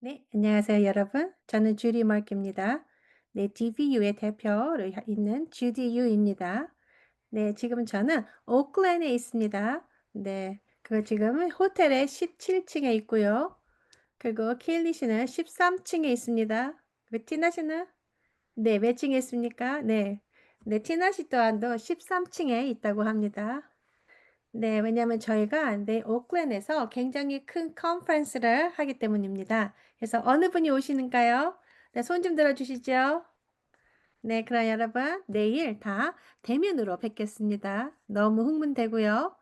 네, 안녕하세요, 여러분. 저는 주디 마크입니다. 네, DVU의 대표로 있는 주디 유입니다. 네, 지금 저는 오클랜드에 있습니다. 네, 그 지금 호텔의 17층에 있고요. 그리고 케일리 씨는 13층에 있습니다. 그 티나 씨는 네, 몇 층에 있습니까? 네, 네, 티나 씨 또한도 13층에 있다고 합니다. 네, 왜냐하면 저희가 네, 오클랜드에서 굉장히 큰 컨퍼런스를 하기 때문입니다. 그래서 어느 분이 오시는가요? 네, 손 좀 들어주시죠. 네, 그럼 여러분 내일 다 대면으로 뵙겠습니다. 너무 흥분되고요.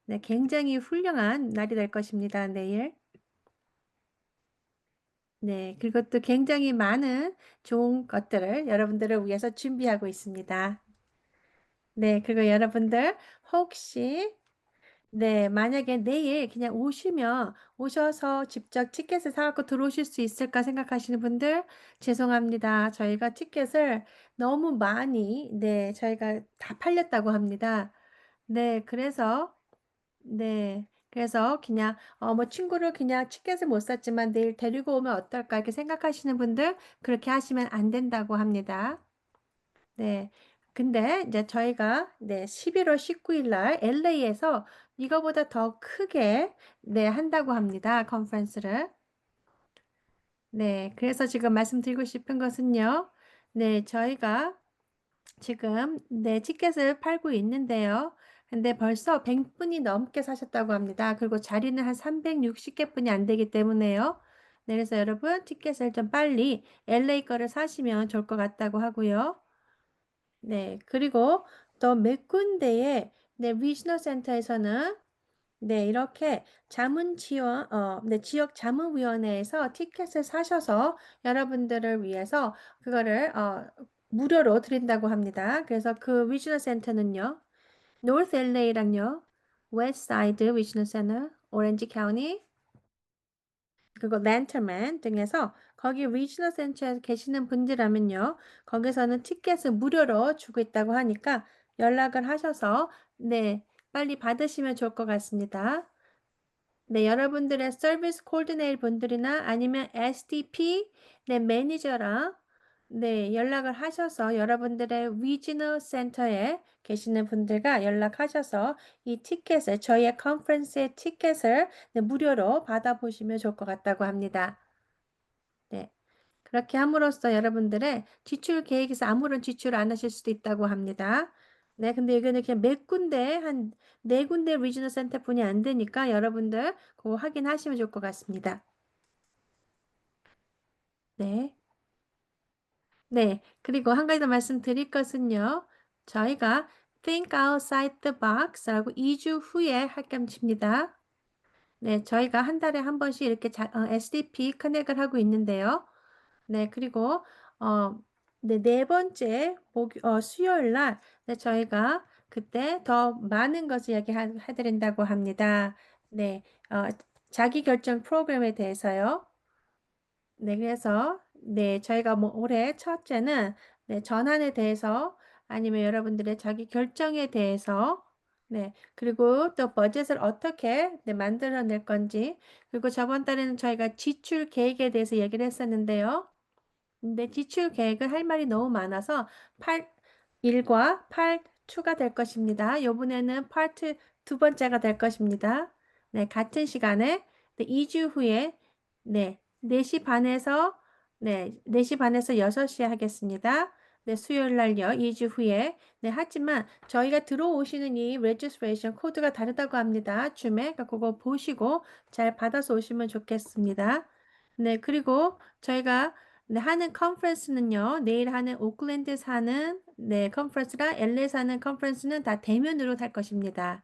네, 굉장히 훌륭한 날이 될 것입니다. 내일. 네, 그리고 또 굉장히 많은 좋은 것들을 여러분들을 위해서 준비하고 있습니다. 네, 그리고 여러분들 혹시 네, 만약에 내일 그냥 오셔서 직접 티켓을 사갖고 들어오실 수 있을까 생각하시는 분들, 죄송합니다. 저희가 티켓을 너무 많이, 네, 저희가 다 팔렸다고 합니다. 네, 그래서 그냥, 뭐 친구를 그냥 티켓을 못 샀지만 내일 데리고 오면 어떨까 이렇게 생각하시는 분들, 그렇게 하시면 안 된다고 합니다. 네. 근데 이제 저희가 네, 11월 19일 날 LA에서 이거보다 더 크게 네, 한다고 합니다. 컨퍼런스를. 네. 그래서 지금 말씀드리고 싶은 것은요. 네, 저희가 지금 네, 티켓을 팔고 있는데요. 근데 벌써 100분이 넘게 사셨다고 합니다. 그리고 자리는 한 360개 분이 안 되기 때문에요. 네, 그래서 여러분 티켓을 좀 빨리 LA 거를 사시면 좋을 것 같다고 하고요. 네, 그리고 또 몇 군데의 네, 리지널 센터에서는 네, 이렇게 네, 지역 자문위원회에서 티켓을 사셔서 여러분들을 위해서 그거를 무료로 드린다고 합니다. 그래서 그 리지널 센터는요, 노스 LA랑요, 웨스트 사이드 리지널 센터, 오렌지 카운티, 그리고 랜터맨 등에서 거기 리지널 센터에 계시는 분들라면요. 거기서는 티켓을 무료로 주고 있다고 하니까 연락을 하셔서 네, 빨리 받으시면 좋을 것 같습니다. 네, 여러분들의 서비스 코디네이터 분들이나 아니면 SDP 네, 매니저랑 네, 연락을 하셔서 여러분들의 리지널 센터에 계시는 분들과 연락하셔서 이 티켓을 저희의 컨퍼런스의 티켓을 네, 무료로 받아보시면 좋을 것 같다고 합니다. 네. 그렇게 함으로써 여러분들의 지출 계획에서 아무런 지출을 안 하실 수도 있다고 합니다. 네, 근데 이거는 그냥 몇 군데, 한 네 군데 리지널 센터 분이 안 되니까 여러분들 그거 확인하시면 좋을 것 같습니다. 네. 네. 그리고 한 가지 더 말씀드릴 것은요. 저희가 Think Outside the Box라고 2주 후에 할겸칩니다. 네, 저희가 한 달에 한 번씩 이렇게 SDP 커넥을 하고 있는데요. 네, 그리고 네, 네 번째 수요일 날 네, 저희가 그때 더 많은 것을 해드린다고 합니다. 네, 자기 결정 프로그램에 대해서요. 네, 그래서 네, 저희가 뭐 올해 첫째는 네, 전환에 대해서 아니면 여러분들의 자기 결정에 대해서 네, 그리고 또 버젯을 어떻게 네, 만들어낼 건지 그리고 저번 달에는 저희가 지출 계획에 대해서 얘기를 했었는데요. 근데 지출 계획을 할 말이 너무 많아서 1과 8 추가될 것입니다. 요번에는 파트 두 번째가 될 것입니다. 네, 같은 시간에 네, 2주 후에 네, 4시 반에서 네, 4시 반에서 6시에 하겠습니다. 네, 수요일 날요. 2주 후에. 네, 하지만 저희가 들어오시는 이 레지스트레이션 코드가 다르다고 합니다. 줌에. 그러니까 그거 보시고 잘 받아서 오시면 좋겠습니다. 네, 그리고 저희가 네, 하는 컨퍼런스는요. 내일 하는 오클랜드에서 하는 네, 컨퍼런스랑 LA에서 하는 컨퍼런스는 다 대면으로 할 것입니다.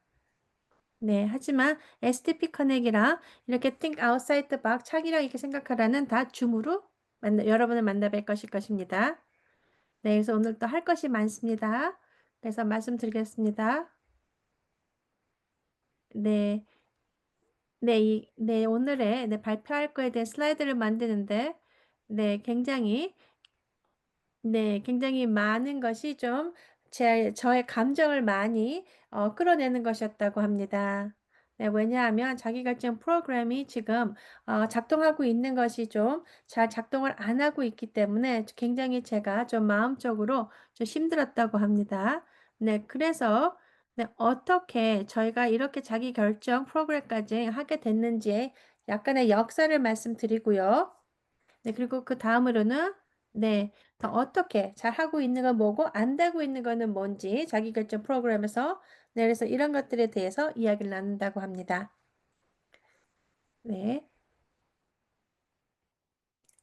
네, 하지만 STP 커넥이랑 이렇게 Think Outside the Box 차기랑 이렇게 생각하라는 다 줌으로 여러분을 만나 뵐 것입니다. 네, 그래서 오늘 또 할 것이 많습니다. 그래서 말씀드리겠습니다. 네, 네, 오늘의 네, 발표할 거에 대한 슬라이드를 만드는데 굉장히 많은 것이 좀 저의 감정을 많이 끌어내는 것이었다고 합니다. 네, 왜냐하면 자기결정 프로그램이 지금 작동하고 있는 것이 좀 잘 작동을 안 하고 있기 때문에 굉장히 제가 좀 마음적으로 좀 힘들었다고 합니다. 네, 그래서 네, 어떻게 저희가 이렇게 자기결정 프로그램까지 하게 됐는지 약간의 역사를 말씀드리고요. 네, 그리고 그 다음으로는 네, 더 어떻게 잘하고 있는 건 뭐고 안 되고 있는 거는 뭔지 자기결정 프로그램에서 네, 그래서 이런 것들에 대해서 이야기를 나눈다고 합니다. 네.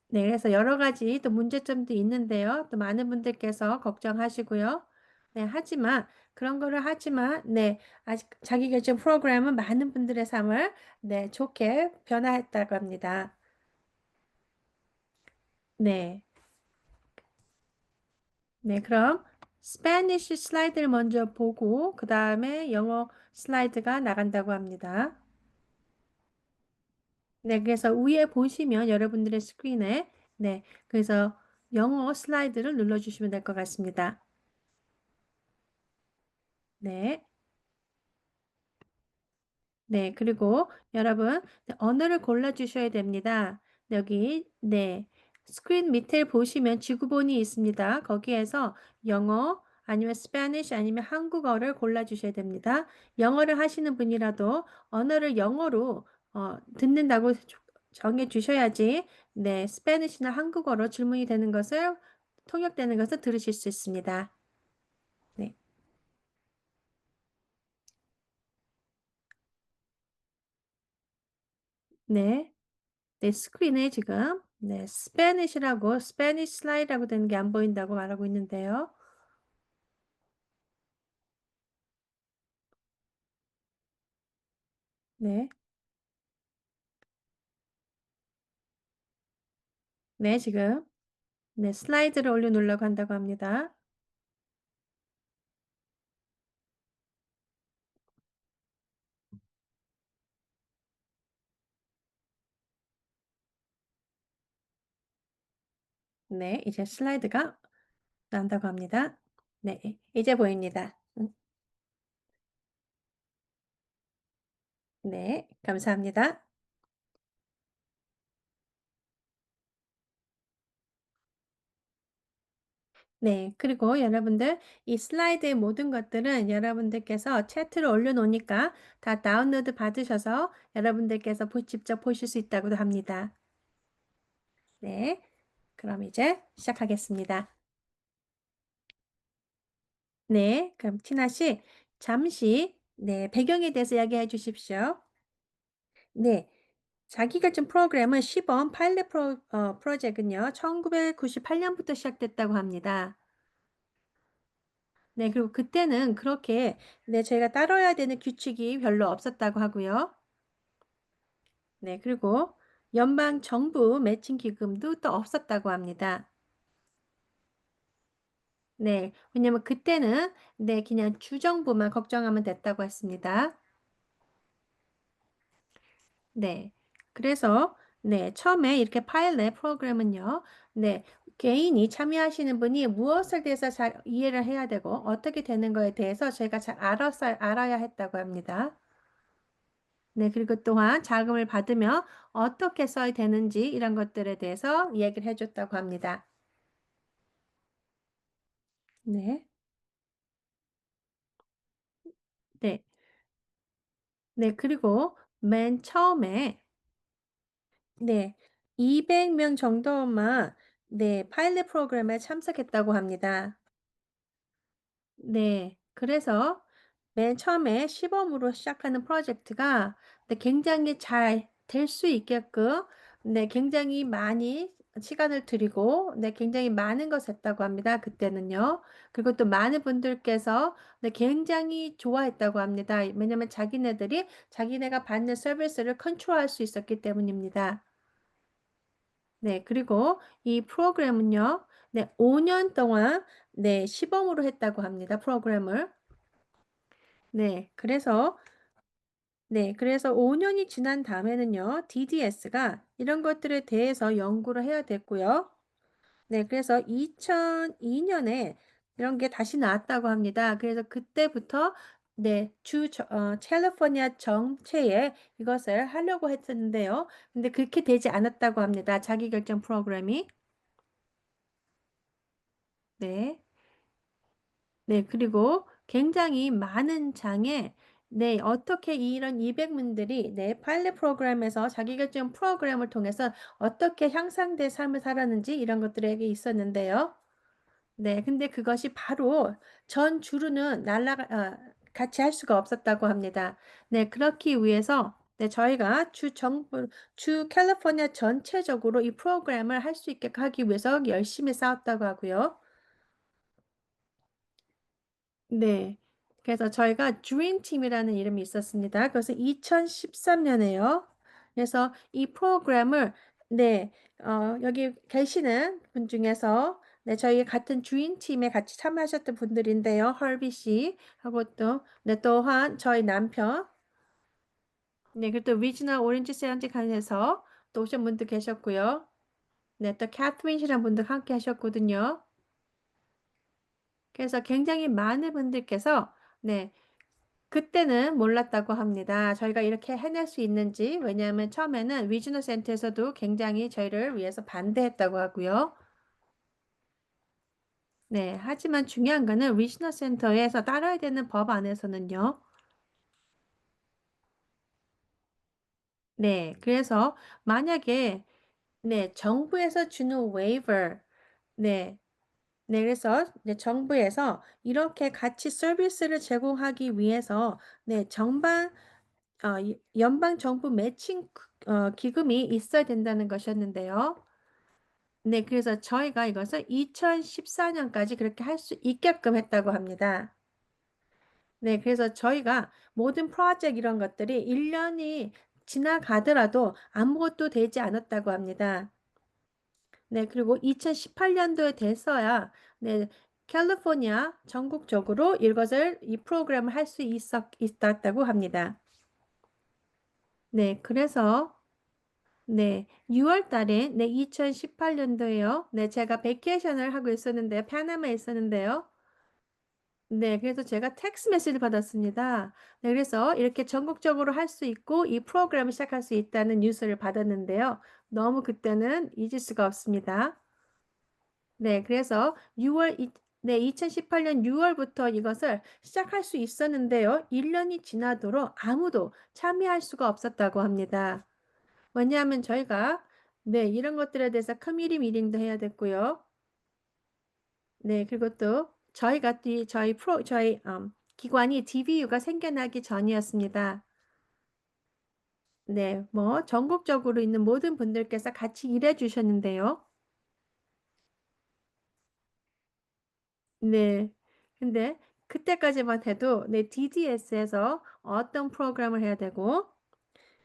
네, 그래서 여러 가지 또 문제점도 있는데요. 또 많은 분들께서 걱정하시고요. 네, 하지만 그런 거를 하지만 네, 아직 자기결정 프로그램은 많은 분들의 삶을 네, 좋게 변화했다고 합니다. 네. 네, 그럼 스페니쉬 슬라이드를 먼저 보고 그 다음에 영어 슬라이드가 나간다고 합니다. 네, 그래서 위에 보시면 여러분들의 스크린에 네, 그래서 영어 슬라이드를 눌러주시면 될 것 같습니다. 네. 네, 그리고 여러분 네, 언어를 골라주셔야 됩니다. 여기 네, 스크린 밑에 보시면 지구본이 있습니다. 거기에서 영어 아니면 스페니쉬 아니면 한국어를 골라주셔야 됩니다. 영어를 하시는 분이라도 언어를 영어로 듣는다고 정해 주셔야지 네, 스페니쉬나 한국어로 질문이 되는 것을 통역되는 것을 들으실 수 있습니다. 네, 네. 네, 스크린에 지금 네, 스페니쉬라고 스페니쉬 슬라이드라고 되는 게 안 보인다고 말하고 있는데요. 네. 네, 지금 네, 슬라이드를 올려놓으려고 한다고 합니다. 네, 이제 슬라이드가 나온다고 합니다. 네, 이제 보입니다. 네, 감사합니다. 네, 그리고 여러분들 이 슬라이드의 모든 것들은 여러분들께서 채트로 올려놓으니까 다 다운로드 받으셔서 여러분들께서 직접 보실 수 있다고도 합니다. 네, 그럼 이제 시작하겠습니다. 네, 그럼 티나 씨, 잠시 네, 배경에 대해서 이야기해 주십시오. 네, 자기결정 프로그램은 시범 파일럿 프로젝트는요, 1998년부터 시작됐다고 합니다. 네, 그리고 그때는 그렇게 네, 저희가 따라야 되는 규칙이 별로 없었다고 하고요. 네, 그리고 연방 정부 매칭 기금도 또 없었다고 합니다. 네, 왜냐면 그때는 네, 그냥 주정부만 걱정하면 됐다고 했습니다. 네. 그래서 네, 처음에 이렇게 파일럿 프로그램은요. 네. 개인이 참여하시는 분이 무엇을 대해서 잘 이해를 해야 되고 어떻게 되는 거에 대해서 저희가 잘 알아야 했다고 합니다. 네, 그리고 또한 자금을 받으면 어떻게 써야 되는지 이런 것들에 대해서 이야기를 해줬다고 합니다. 네. 네. 네, 그리고 맨 처음에 네, 200명 정도만 네, 파일럿 프로그램에 참석했다고 합니다. 네. 그래서 맨 처음에 시범으로 시작하는 프로젝트가 네, 굉장히 잘 될 수 있게끔 네, 굉장히 많이 시간을 들이고 네, 굉장히 많은 것을 했다고 합니다. 그때는요. 그리고 또 많은 분들께서 네, 굉장히 좋아했다고 합니다. 왜냐면 자기네들이 자기네가 받는 서비스를 컨트롤할 수 있었기 때문입니다. 네, 그리고 이 프로그램은요. 네, 5년 동안 네, 시범으로 했다고 합니다. 프로그램을. 그래서 5년이 지난 다음에는요. DDS가 이런 것들에 대해서 연구를 해야 됐고요. 네, 그래서 2002년에 이런 게 다시 나왔다고 합니다. 그래서 그때부터 네, 캘리포니아 정체에 이것을 하려고 했었는데요. 근데 그렇게 되지 않았다고 합니다. 자기결정 프로그램이. 네. 네, 그리고 굉장히 많은 장에 네, 어떻게 이런 200문들이 네, 파일럿 프로그램에서 자기결정 프로그램을 통해서 어떻게 향상된 삶을 살았는지 이런 것들에게 있었는데요. 네, 근데 그것이 바로 전 주로는 같이 할 수가 없었다고 합니다. 네, 그렇기 위해서 네, 저희가 주 캘리포니아 전체적으로 이 프로그램을 할 수 있게 하기 위해서 열심히 싸웠다고 하고요. 네. 그래서 저희가 드림팀이라는 이름이 있었습니다. 그래서 2013년에요. 그래서 이 프로그램을 네, 여기 계시는 분 중에서 네, 저희 같은 드림팀에 같이 참여하셨던 분들인데요. 헐비 씨 하고 또 네, 또한 저희 남편 네, 그리고 또 리지널 오렌지 세안티칸에서 또 오신 분도 계셨고요. 네, 또 캐트린 씨라는 분도 함께 하셨거든요. 그래서 굉장히 많은 분들께서 네, 그때는 몰랐다고 합니다. 저희가 이렇게 해낼 수 있는지. 왜냐하면 처음에는 위즈너 센터에서도 굉장히 저희를 위해서 반대했다고 하고요. 네, 하지만 중요한 거는 위즈너 센터에서 따라야 되는 법 안에서는요. 네, 그래서 만약에 네, 정부에서 주는 웨이버 네, 네, 그래서 네, 정부에서 이렇게 같이 서비스를 제공하기 위해서 네, 연방 정부 매칭 기금이 있어야 된다는 것이었는데요. 네, 그래서 저희가 이것을 2014년까지 그렇게 할 수 있게끔 했다고 합니다. 네, 그래서 저희가 모든 프로젝트 이런 것들이 1년이 지나가더라도 아무것도 되지 않았다고 합니다. 네, 그리고 2018년도에 돼서야 네, 캘리포니아 전국적으로 이것을 이 프로그램을 할 수 있었다고 합니다. 네, 그래서 네, 6월 달에 네, 2018년도에요. 네, 제가 베케이션을 하고 있었는데요. 파나마에 있었는데요. 네, 그래서 제가 텍스트 메시지를 받았습니다. 네, 그래서 이렇게 전국적으로 할 수 있고 이 프로그램을 시작할 수 있다는 뉴스를 받았는데요. 너무 그때는 잊을 수가 없습니다. 네, 그래서 네, 2018년 6월부터 이것을 시작할 수 있었는데요. 1년이 지나도록 아무도 참여할 수가 없었다고 합니다. 왜냐하면 저희가 네, 이런 것들에 대해서 커뮤니티 미팅도 해야 됐고요. 네, 그리고 또 저희가 저희 기관이 DVU가 생겨나기 전이었습니다. 네, 뭐 전국적으로 있는 모든 분들께서 같이 일해 주셨는데요. 네. 근데 그때까지만 해도 네, DDS에서 어떤 프로그램을 해야 되고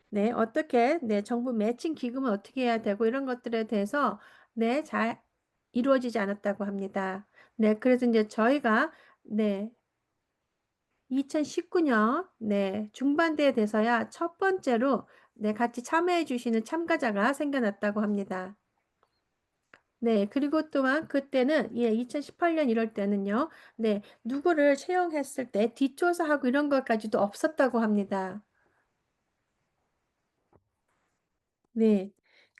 네, 어떻게, 네, 정부 매칭 기금을 어떻게 해야 되고 이런 것들에 대해서 네, 잘 이루어지지 않았다고 합니다. 네, 그래서 이제 저희가 네, 2019년 네, 중반대에 돼서야 첫 번째로 네, 같이 참여해 주시는 참가자가 생겨났다고 합니다. 네, 그리고 또한 그때는 예, 2018년 이럴 때는요. 네, 누구를 채용했을 때 뒷조사하고 이런 것까지도 없었다고 합니다. 네.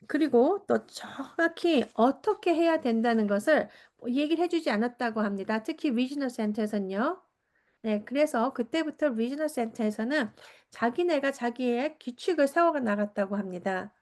그리고 또 정확히 어떻게 해야 된다는 것을 얘기를 해주지 않았다고 합니다. 특히 리지널 센터에서는요. 네, 그래서 그때부터 리지널 센터에서는 자기네가 자기의 규칙을 세워 나갔다고 합니다.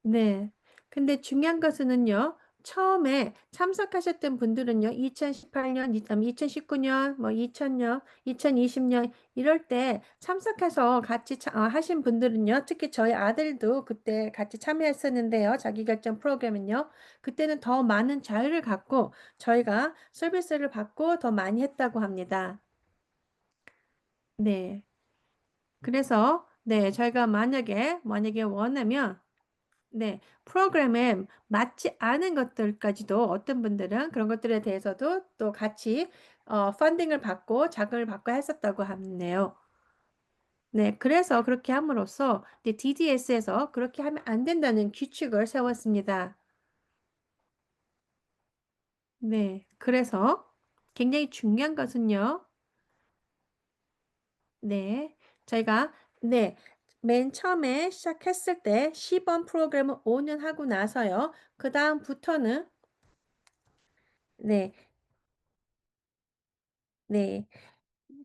네. 근데 중요한 것은요, 처음에 참석하셨던 분들은요, 2018년, 2019년, 뭐 2000년, 2020년 이럴 때 참석해서 같이 하신 분들은요, 특히 저희 아들도 그때 같이 참여했었는데요, 자기결정 프로그램은요, 그때는 더 많은 자유를 갖고 저희가 서비스를 받고 더 많이 했다고 합니다. 네. 그래서 네, 저희가 만약에 원하면 네, 프로그램에 맞지 않은 것들까지도 어떤 분들은 그런 것들에 대해서도 또 같이 펀딩을 받고 자금을 받고 했었다고 하네요. 네, 그래서 그렇게 함으로써 DDS에서 그렇게 하면 안 된다는 규칙을 세웠습니다. 네, 그래서 굉장히 중요한 것은요. 네. 저희가 네. 맨 처음에 시작했을 때 시범 프로그램을 5년 하고 나서요. 그다음부터는 네. 네.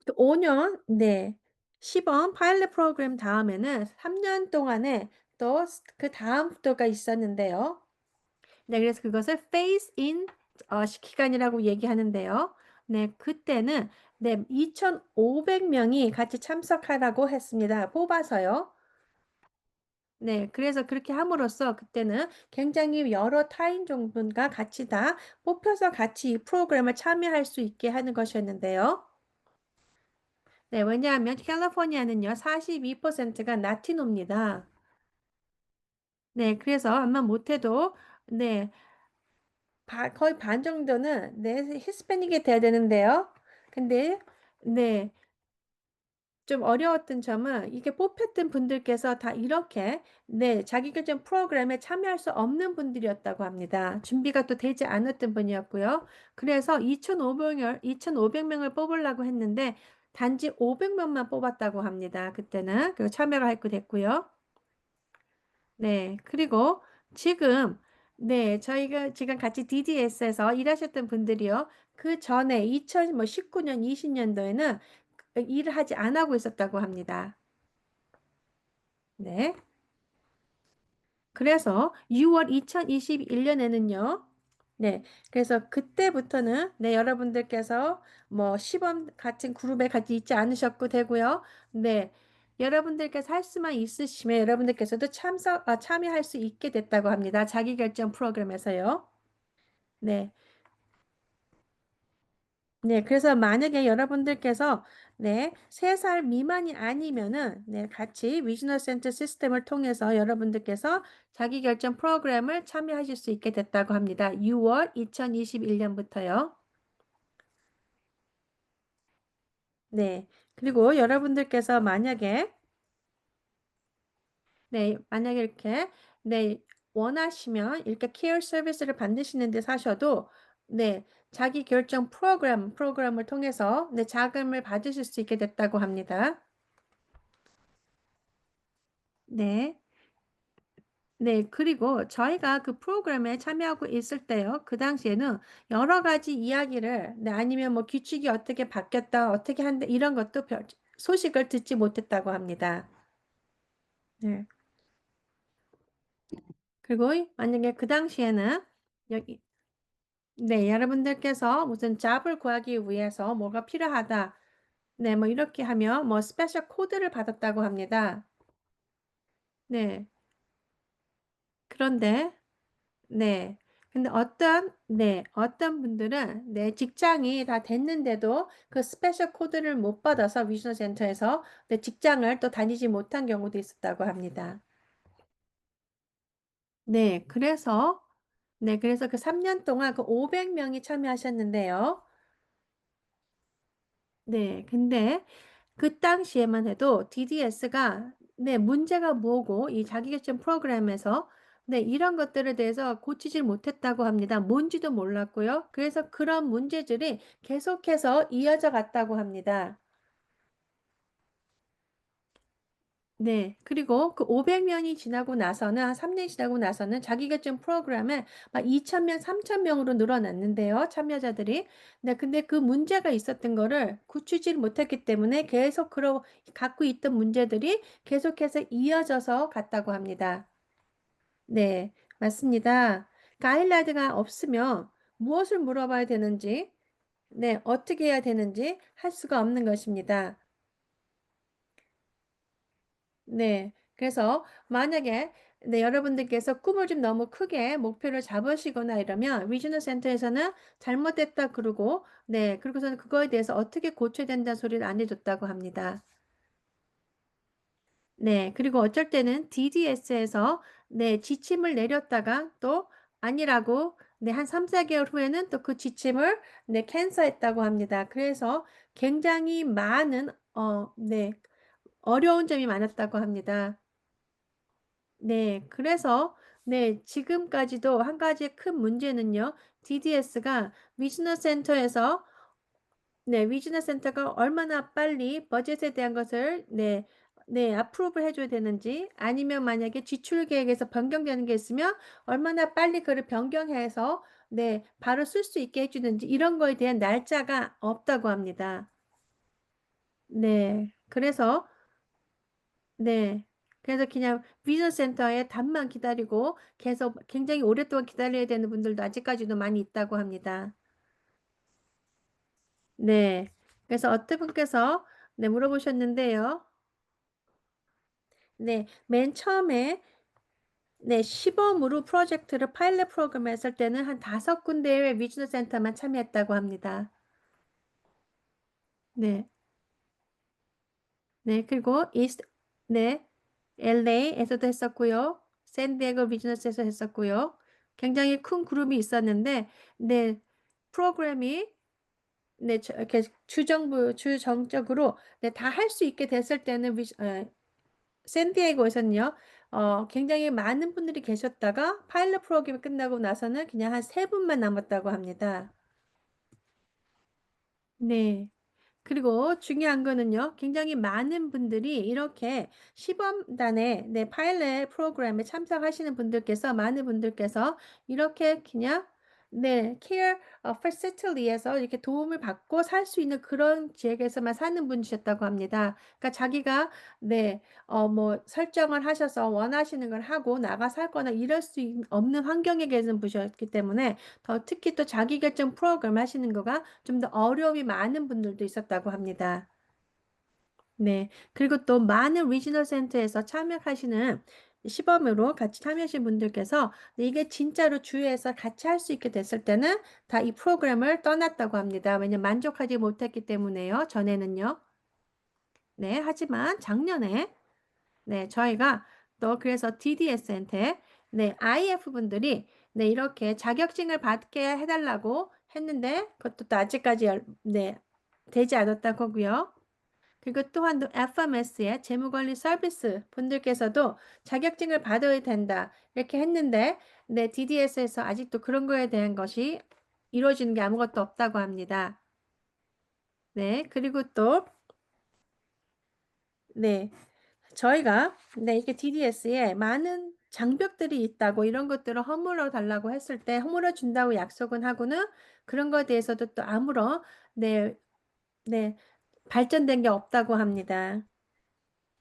그 5년 네. 시범 파일럿 프로그램 다음에는 3년 동안에 또 그다음부터가 있었는데요. 네, 그래서 그것을 phase in 기간이라고 얘기하는데요. 네, 그때는 네, 2,500 명이 같이 참석하라고 했습니다. 뽑아서요. 네, 그래서 그렇게 함으로써 그때는 굉장히 여러 타인 종분과 같이 다 뽑혀서 같이 이 프로그램을 참여할 수 있게 하는 것이었는데요. 네, 왜냐하면 캘리포니아는요, 42%가 라티노입니다. 네, 그래서 아마 못해도 네, 거의 반 정도는 네, 히스패닉이 돼야 되는데요. 근데 네, 좀 어려웠던 점은 이게 뽑혔던 분들께서 다 이렇게 네, 자기결정 프로그램에 참여할 수 없는 분들이었다고 합니다. 준비가 또 되지 않았던 분이었고요. 그래서 2,500명을 뽑으려고 했는데 단지 500명만 뽑았다고 합니다. 그때는 그 참여가 했고 됐고요. 네, 그리고 지금 네, 저희가 지금 같이 DDS에서 일하셨던 분들이요. 그 전에 2019년, 20년도에는 일을 하지 안 하고 있었다고 합니다. 네. 그래서 6월 2021년에는요. 네. 그래서 그때부터는 네, 여러분들께서 뭐 시범 같은 그룹에 같이 있지 않으셨고 되고요. 네. 여러분들께서 할 수만 있으시면 여러분들께서도 참여할 수 있게 됐다고 합니다. 자기결정 프로그램에서요. 네. 네, 그래서 만약에 여러분들께서 네, 3살 미만이 아니면은 네, 같이 위즈너 센터 시스템을 통해서 여러분들께서 자기결정 프로그램을 참여하실 수 있게 됐다고 합니다. 6월 2021년부터요. 네. 그리고 여러분들께서 만약에 이렇게 네, 원하시면 이렇게 케어 서비스를 받으시는 데 사셔도 네, 자기결정 프로그램을 통해서 네, 자금을 받으실 수 있게 됐다고 합니다. 네. 네, 그리고 저희가 그 프로그램에 참여하고 있을 때요, 그 당시에는 여러 가지 이야기를, 네, 아니면 뭐 규칙이 어떻게 바뀌었다, 어떻게 한다, 이런 것도 소식을 듣지 못했다고 합니다. 네. 그리고 만약에 그 당시에는 여기, 네, 여러분들께서 무슨 잡을 구하기 위해서 뭐가 필요하다, 네, 뭐 이렇게 하면 뭐 스페셜 코드를 받았다고 합니다. 네. 그런데 네. 근데 어떤 분들은 직장이 다 됐는데도 그 스페셜 코드를 못 받아서 위즈너 센터에서 직장을 또 다니지 못한 경우도 있었다고 합니다. 네. 그래서 그 3년 동안 그 500명이 참여하셨는데요. 네. 근데 그 당시에만 해도 DDS가 문제가 뭐고 이 자기계층 프로그램에서 이런 것들에 대해서 고치질 못했다고 합니다. 뭔지도 몰랐고요. 그래서 그런 문제들이 계속해서 이어져 갔다고 합니다. 네. 그리고 그 500년이 지나고 나서는 한 3년 지나고 나서는 자기계층 프로그램에 막 2,000명, 3,000명으로 늘어났는데요, 참여자들이. 네, 근데 그 문제가 있었던 거를 고치질 못했기 때문에 계속 갖고 있던 문제들이 계속해서 이어져서 갔다고 합니다. 네, 맞습니다. 가이드라인가 없으면 무엇을 물어봐야 되는지, 네, 어떻게 해야 되는지 할 수가 없는 것입니다. 네. 그래서 만약에 여러분들께서 꿈을 좀 너무 크게 목표를 잡으시거나 이러면 리지널 센터에서는 잘못됐다 그러고 그리고서는 그거에 대해서 어떻게 고쳐야 된다는 소리를 안 해줬다고 합니다. 네. 그리고 어쩔 때는 DDS에서 지침을 내렸다가 또 아니라고 한 3-4개월 후에는 또 그 지침을 캔슬했다고 합니다. 그래서 굉장히 많은 어려운 점이 많았다고 합니다. 네. 그래서 지금까지도 한 가지 큰 문제는요. DDS가 위즈너 센터에서 네, 위즈너 센터가 얼마나 빨리 버젯에 대한 것을 approve를 해 줘야 되는지, 아니면 만약에 지출 계획에서 변경되는 게 있으면 얼마나 빨리 그를 변경해서 바로 쓸 수 있게 해 주는지, 이런 거에 대한 날짜가 없다고 합니다. 네. 네. 그래서 그냥 위즈너 센터에 답만 기다리고 계속 굉장히 오랫동안 기다려야 되는 분들도 아직까지도 많이 있다고 합니다. 네. 그래서 어떤 분께서 물어보셨는데요. 맨 처음에 시범으로 프로젝트를 파일럿 프로그램 했을 때는 한 5군데의 위즈너 센터만 참여했다고 합니다. 네. 네. 그리고 네. LA에서도 했었고요. 샌디에고 비즈니스에서 했었고요. 굉장히 큰 그룹이 있었는데, 네. 프로그램이 이렇게 주정적으로 다 할 수 있게 됐을 때는 샌디에고에서는요, 굉장히 많은 분들이 계셨다가 파일럿 프로그램이 끝나고 나서는 그냥 한 3분만 남았다고 합니다. 네. 그리고 중요한 거는요, 굉장히 많은 분들이 이렇게 시범단에 파일럿 프로그램에 참석하시는 분들께서, 많은 분들께서 이렇게 그냥 케어 패시리티에서 이렇게 도움을 받고 살 수 있는 그런 지역에서만 사는 분이셨다고 합니다. 그러니까 자기가 뭐 설정을 하셔서 원하시는 걸 하고 나가 살거나 이럴 수 없는 환경에 계신 분이셨기 때문에, 더 특히 또 자기결정 프로그램 하시는 거가 좀 더 어려움이 많은 분들도 있었다고 합니다. 네. 그리고 또 많은 리지널 센터에서 참여하시는, 시범으로 같이 참여하신 분들께서 이게 진짜로 주위에서 같이 할 수 있게 됐을 때는 다 이 프로그램을 떠났다고 합니다. 왜냐면 만족하지 못했기 때문에요. 전에는요. 네. 하지만 작년에 저희가 또 그래서 DDS한테 IF 분들이 이렇게 자격증을 받게 해달라고 했는데, 그것도 또 아직까지 되지 않았다고 하고요. 그리고 또한 또 FMS의 재무관리 서비스 분들께서도 자격증을 받아야 된다 이렇게 했는데, DDS에서 아직도 그런 거에 대한 것이 이루어지는 게 아무것도 없다고 합니다. 네, 그리고 또 네, 저희가 이렇게 DDS에 많은 장벽들이 있다고, 이런 것들을 허물어 달라고 했을 때 허물어 준다고 약속은 하고는 그런 거에 대해서도 또 아무런 네, 네, 발전된 게 없다고 합니다.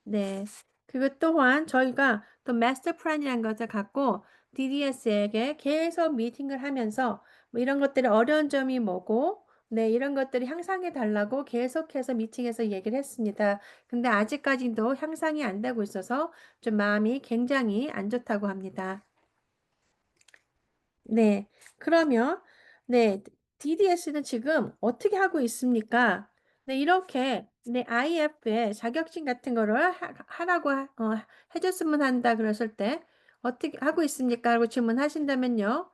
네. 그리고 또한 저희가 또 마스터 플랜이라는 것을 갖고 DDS에게 계속 미팅을 하면서 뭐 이런 것들이 어려운 점이 뭐고, 이런 것들을 향상해 달라고 계속해서 미팅에서 얘기를 했습니다. 근데 아직까지도 향상이 안 되고 있어서 좀 마음이 굉장히 안 좋다고 합니다. 네. 그러면 DDS는 지금 어떻게 하고 있습니까? 이렇게 IF에 자격증 같은 거를 하라고 해줬으면 한다 그랬을 때 어떻게 하고 있습니까? 라고 질문하신다면요.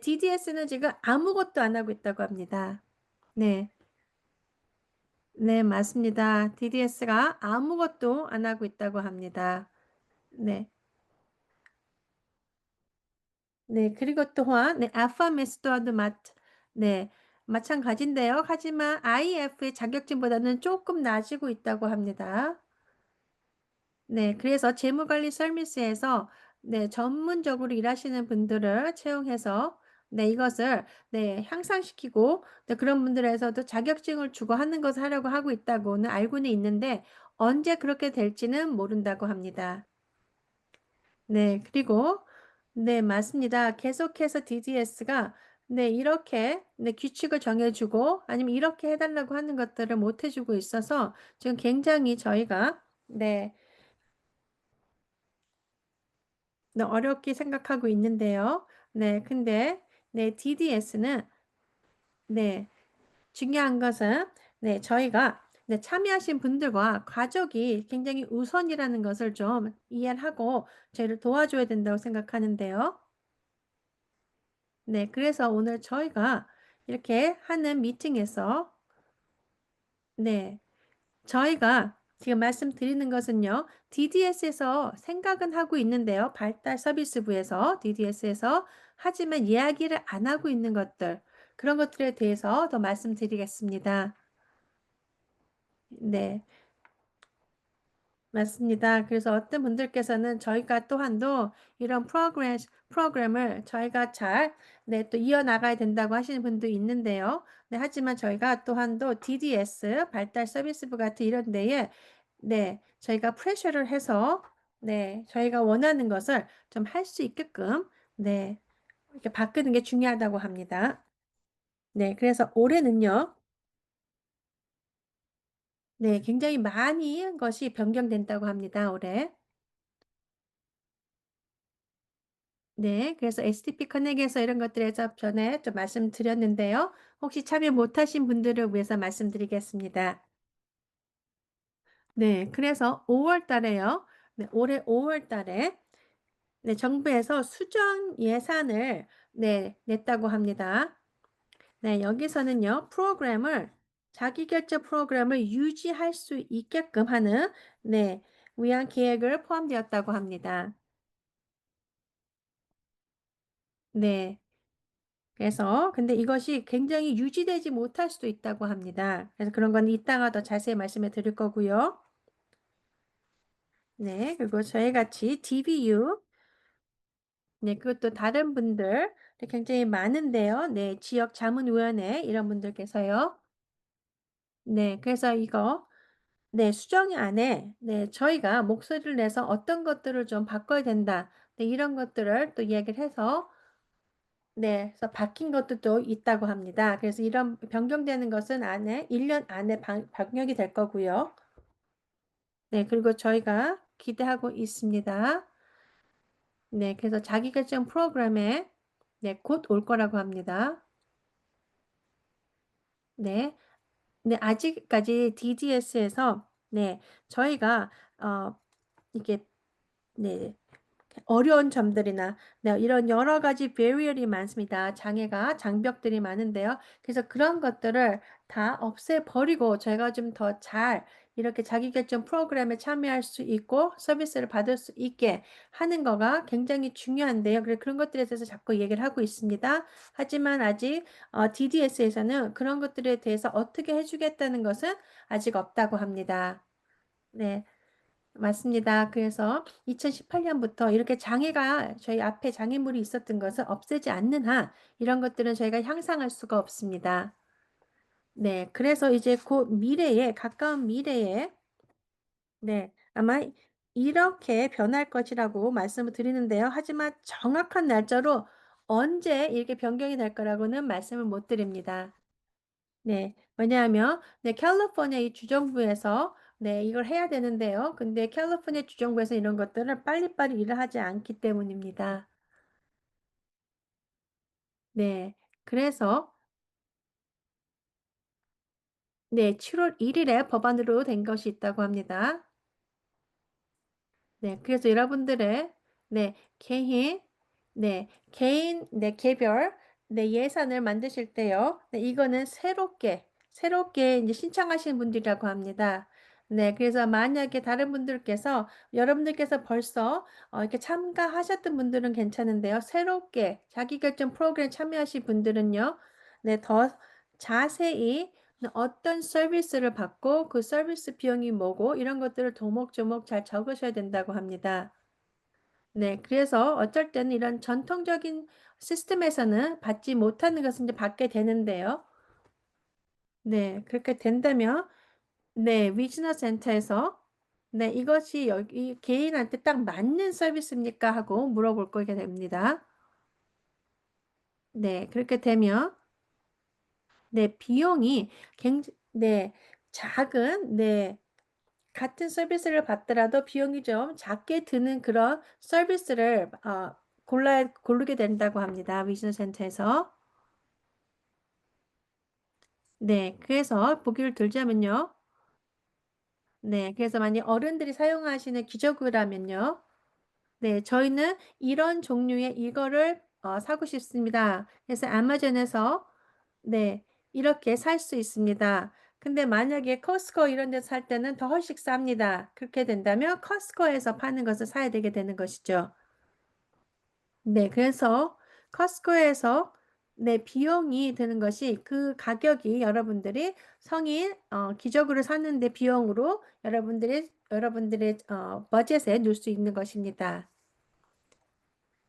DDS는 지금 아무것도 안 하고 있다고 합니다. 네. 네, 맞습니다. DDS가 아무것도 안 하고 있다고 합니다. 네. 네, 그리고 또한 FMS 또한도 마찬가지인데요. 하지만 IF의 자격증보다는 조금 낮아지고 있다고 합니다. 네, 그래서 재무관리 서비스에서 전문적으로 일하시는 분들을 채용해서 이것을 향상시키고, 그런 분들에서도 자격증을 주고 하는 것을 하려고 하고 있다고는 알고는 있는데, 언제 그렇게 될지는 모른다고 합니다. 네, 그리고 맞습니다. 계속해서 DDS가 이렇게 규칙을 정해주고 아니면 이렇게 해달라고 하는 것들을 못 해주고 있어서 지금 굉장히 저희가 어렵게 생각하고 있는데요. 근데 DDS는 네, 중요한 것은 저희가 참여하신 분들과 가족이 굉장히 우선이라는 것을 좀 이해를 하고 저희를 도와줘야 된다고 생각하는데요. 그래서 오늘 저희가 이렇게 하는 미팅에서 네, 저희가 지금 말씀드리는 것은요, DDS에서 생각은 하고 있는데요. 발달 서비스부에서 DDS에서 하지만 이야기를 안 하고 있는 것들, 그런 것들에 대해서 더 말씀드리겠습니다. 네. 맞습니다. 그래서 어떤 분들께서는 저희가 또한도 이런 프로그램을 저희가 잘, 네, 또 이어나가야 된다고 하시는 분도 있는데요. 네, 하지만 저희가 또한도 DDS, 발달 서비스부 같은 이런 데에, 네, 저희가 프레셔를 해서, 네, 저희가 원하는 것을 좀 할 수 있게끔, 네, 이렇게 바꾸는 게 중요하다고 합니다. 네, 그래서 올해는요, 네, 굉장히 많이 것이 변경된다고 합니다, 올해. 네, 그래서 STP 커넥에서 이런 것들에서 전에 좀 말씀드렸는데요. 혹시 참여 못하신 분들을 위해서 말씀드리겠습니다. 네, 그래서 5월 달에요. 네, 올해 5월 달에 네, 정부에서 수정 예산을 네, 냈다고 합니다. 네, 여기서는요, 자기결정 프로그램을 유지할 수 있게끔 하는 네, 위한 계획을 포함되었다고 합니다. 네. 그래서 근데 이것이 굉장히 유지되지 못할 수도 있다고 합니다. 그래서 그런 건 이따가 더 자세히 말씀해 드릴 거고요. 네, 그리고 저희 같이 DBU, 네, 그것도 다른 분들 굉장히 많은데요. 네, 지역 자문위원회 이런 분들께서요. 네, 그래서 이거 네, 수정안에 네, 저희가 목소리를 내서 어떤 것들을 좀 바꿔야 된다. 네, 이런 것들을 또 이야기를 해서 네, 그래서 바뀐 것도 또 있다고 합니다. 그래서 이런 변경되는 것은 1년 안에 변경이 될 거고요. 네, 그리고 저희가 기대하고 있습니다. 네, 그래서 자기결정 프로그램에 네, 곧 올 거라고 합니다. 네, 네, 아직까지 DDS에서 네, 저희가 이게 네, 어려운 점들이나 네, 이런 여러 가지 베리어리 많습니다. 장벽들이 많은데요. 그래서 그런 것들을 다 없애버리고 저희가 좀 더 잘 이렇게 자기결정 프로그램에 참여할 수 있고 서비스를 받을 수 있게 하는 거가 굉장히 중요한데요. 그래서 그런 것들에 대해서 자꾸 얘기를 하고 있습니다. 하지만 아직 DDS에서는 그런 것들에 대해서 어떻게 해주겠다는 것은 아직 없다고 합니다. 네. 맞습니다. 그래서 2018년부터 이렇게 장애가 저희 앞에 장애물이 있었던 것을 없애지 않는 한 이런 것들은 저희가 향상할 수가 없습니다. 네, 그래서 이제 곧 가까운 미래에 네, 아마 이렇게 변할 것이라고 말씀을 드리는데요. 하지만 정확한 날짜로 언제 이렇게 변경이 될 거라고는 말씀을 못 드립니다. 네, 왜냐하면 네, 캘리포니아 이 주정부에서 네, 이걸 해야 되는데요. 근데 캘리포니아 주정부에서 이런 것들을 빨리빨리 일을 하지 않기 때문입니다. 네, 그래서 네, 7월 1일에 법안으로 된 것이 있다고 합니다. 네, 그래서 여러분들의 네, 개별 네, 예산을 만드실 때요. 네, 이거는 새롭게 이제 신청하신 분들이라고 합니다. 네, 그래서 만약에 다른 분들께서 여러분들께서 벌써 이렇게 참가하셨던 분들은 괜찮은데요. 새롭게 자기결정 프로그램 참여하신 분들은요. 네, 더 자세히 어떤 서비스를 받고 그 서비스 비용이 뭐고 이런 것들을 조목조목 잘 적으셔야 된다고 합니다. 네, 그래서 어쩔 때는 이런 전통적인 시스템에서는 받지 못하는 것은 이제 받게 되는데요. 네, 그렇게 된다면 네, 위즈너 센터에서 네, 이것이 여기 개인한테 딱 맞는 서비스입니까? 하고 물어볼 거게 됩니다. 네, 그렇게 되면 네, 비용이 네, 같은 서비스를 받더라도 비용이 좀 작게 드는 그런 서비스를 고르게 된다고 합니다. 위즈너 센터에서. 네, 그래서 보기를 들자면요. 네, 그래서 만약 어른들이 사용하시는 기저귀라면요. 네, 저희는 이런 종류의 이거를 사고 싶습니다. 그래서 아마존에서 네, 이렇게 살 수 있습니다. 근데 만약에 커스코 이런 데서 살 때는 더 훨씬 쌉니다. 그렇게 된다면 커스코에서 파는 것을 사야 되게 되는 것이죠. 네, 그래서 커스코에서 네, 비용이 드는 것이 그 가격이 여러분들이 성인 기저귀를 사는데 비용으로 여러분들의 버젯에 넣을 수 있는 것입니다.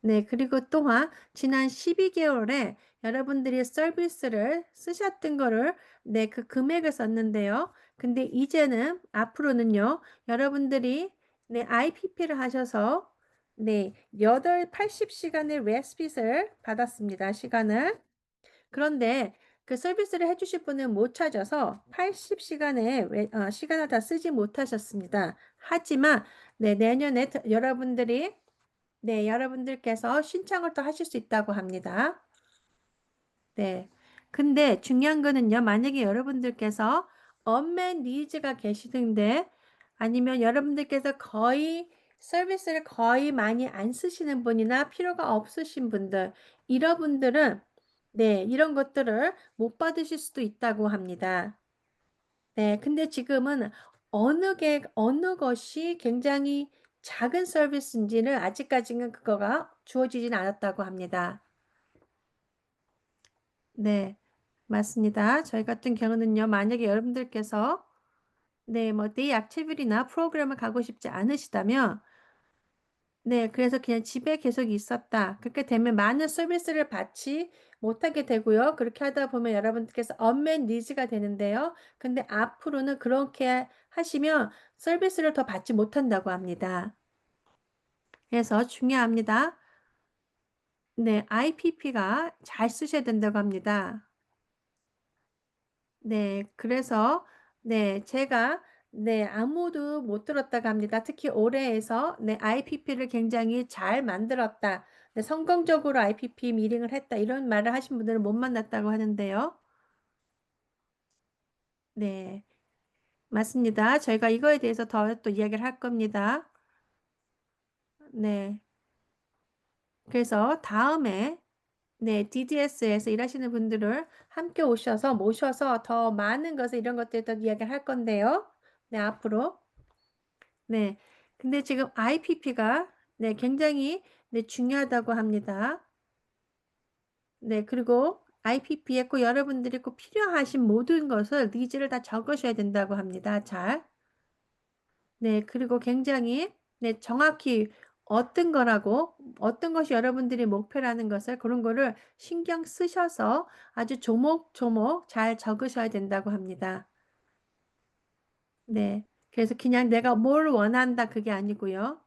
네, 그리고 또한 지난 12개월에 여러분들이 서비스를 쓰셨던 거를 네, 그 금액을 썼는데요. 근데 이제는 앞으로는요, 여러분들이 네, IPP를 하셔서 네, 80시간의 레스핏을 받았습니다. 시간을. 그런데 그 서비스를 해주실 분은 못 찾아서 80시간의 시간을 다 쓰지 못하셨습니다. 하지만 네, 내년에 여러분들께서 신청을 또 하실 수 있다고 합니다. 네. 근데 중요한 거는요, 만약에 여러분들께서 언맨 니즈가 계시는데 아니면 여러분들께서 서비스를 거의 많이 안 쓰시는 분이나 필요가 없으신 분들, 이런 분들은 네, 이런 것들을 못 받으실 수도 있다고 합니다. 네, 근데 지금은 어느 것이 굉장히 작은 서비스인지는 아직까지는 그거가 주어지진 않았다고 합니다. 네, 맞습니다. 저희 같은 경우는요, 만약에 여러분들께서 네, 뭐 데이 액티비티나 프로그램을 가고 싶지 않으시다면 네, 그래서 그냥 집에 계속 있었다. 그렇게 되면 많은 서비스를 받지 못하게 되고요. 그렇게 하다 보면 여러분들께서 언맨 니즈가 되는데요. 근데 앞으로는 그렇게 하시면 서비스를 더 받지 못한다고 합니다. 그래서 중요합니다. 네, IPP가 잘 쓰셔야 된다고 합니다. 네, 그래서 네, 제가 네, 아무도 못 들었다고 합니다. 특히 올해에서 네, IPP를 굉장히 잘 만들었다. 네, 성공적으로 IPP 미팅을 했다. 이런 말을 하신 분들은 못 만났다고 하는데요. 네, 맞습니다. 저희가 이거에 대해서 더 또 이야기를 할 겁니다. 네, 그래서 다음에 네, DDS에서 일하시는 분들을 함께 모셔서 더 많은 것을 이런 것들에 더 이야기를 할 건데요. 네, 앞으로. 네. 근데 지금 IPP가 네, 굉장히 네, 중요하다고 합니다. 네, 그리고 IPP에 꼭 여러분들이 꼭 필요하신 모든 것을 니즈를 다 적으셔야 된다고 합니다. 잘. 네, 그리고 굉장히 네, 정확히 어떤 것이 여러분들이 목표라는 것을 그런 거를 신경 쓰셔서 아주 조목조목 잘 적으셔야 된다고 합니다. 네. 그래서 그냥 내가 뭘 원한다 그게 아니고요.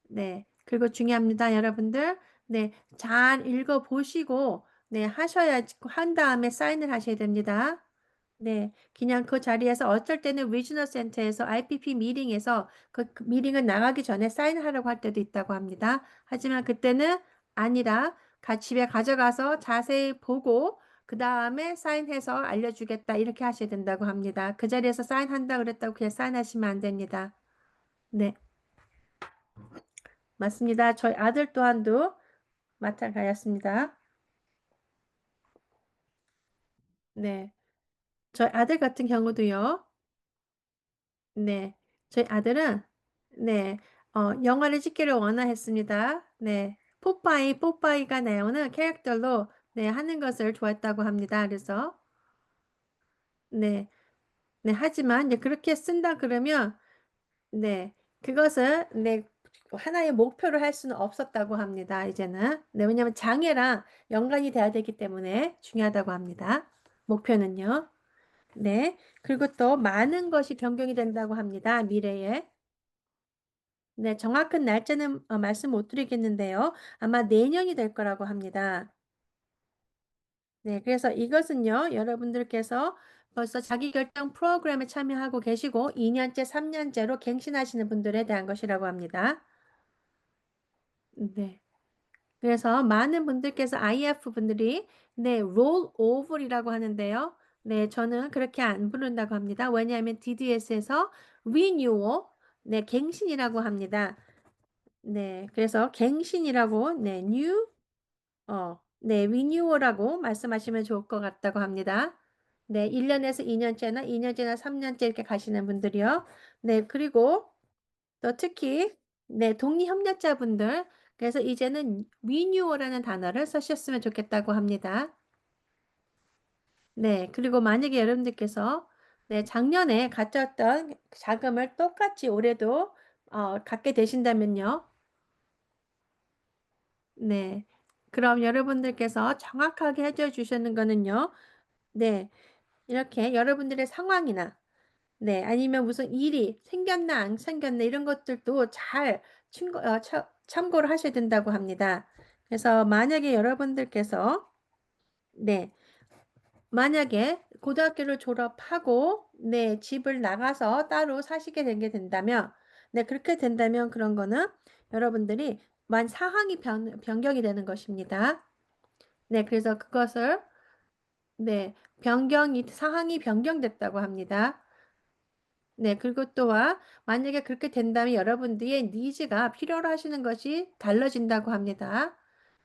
네. 그리고 중요합니다, 여러분들. 네. 잘 읽어보시고, 네. 한 다음에 사인을 하셔야 됩니다. 네. 그냥 그 자리에서 어쩔 때는 리지널 센터에서 IPP 미팅에서 그 미팅은 나가기 전에 사인하라고 할 때도 있다고 합니다. 하지만 그때는 아니라 집에 가져가서 자세히 보고, 그 다음에 사인해서 알려주겠다. 이렇게 하셔야 된다고 합니다. 그 자리에서 사인한다 그랬다고 그냥 사인하시면 안 됩니다. 네. 맞습니다. 저희 아들 또한도 마찬가지였습니다. 네. 저희 아들 같은 경우도요. 네. 저희 아들은 네. 영화를 찍기를 원했습니다. 네. 뽀빠이가 나오는 캐릭터로 네, 하는 것을 좋아했다고 합니다. 그래서 네. 네, 하지만 이제 그렇게 쓴다 그러면 네. 그것을 네, 하나의 목표로 할 수는 없었다고 합니다. 이제는. 네, 왜냐하면 장애랑 연관이 돼야 되기 때문에 중요하다고 합니다. 목표는요. 네. 그리고 또 많은 것이 변경이 된다고 합니다. 미래에. 네, 정확한 날짜는 말씀 못 드리겠는데요. 아마 내년이 될 거라고 합니다. 네, 그래서 이것은요, 여러분들께서 벌써 자기결정 프로그램에 참여하고 계시고 2년째, 3년째로 갱신하시는 분들에 대한 것이라고 합니다. 네. 그래서 많은 분들께서 IF 분들이 네, rollover이라고 하는데요. 네, 저는 그렇게 안 부른다고 합니다. 왜냐하면 DDS에서 renewal, 네, 갱신이라고 합니다. 네, 그래서 갱신이라고 네, 네, renewal라고 말씀하시면 좋을 것 같다고 합니다. 네, 1년에서 2년째나 2년째나 3년째 이렇게 가시는 분들이요. 네, 그리고 또 특히 네, 동리협력자분들 그래서 이제는 renewal라는 단어를 쓰셨으면 좋겠다고 합니다. 네, 그리고 만약에 여러분들께서 네, 작년에 가졌던 자금을 똑같이 올해도 갖게 되신다면요. 네, 그럼 여러분들께서 정확하게 해줘 주시는 거는요. 네, 이렇게 여러분들의 상황이나 네, 아니면 무슨 일이 생겼나 안 생겼나 이런 것들도 잘 참고를 하셔야 된다고 합니다. 그래서 만약에 여러분들께서 네, 만약에 고등학교를 졸업하고 네, 집을 나가서 따로 사시게 되게 된다면 네, 그렇게 된다면 그런 거는 여러분들이 상황이 변경이 되는 것입니다. 네, 그래서 그것을 네, 상황이 변경됐다고 합니다. 네, 그리고 또한 만약에 그렇게 된다면 여러분들의 니즈가 필요로 하시는 것이 달라진다고 합니다.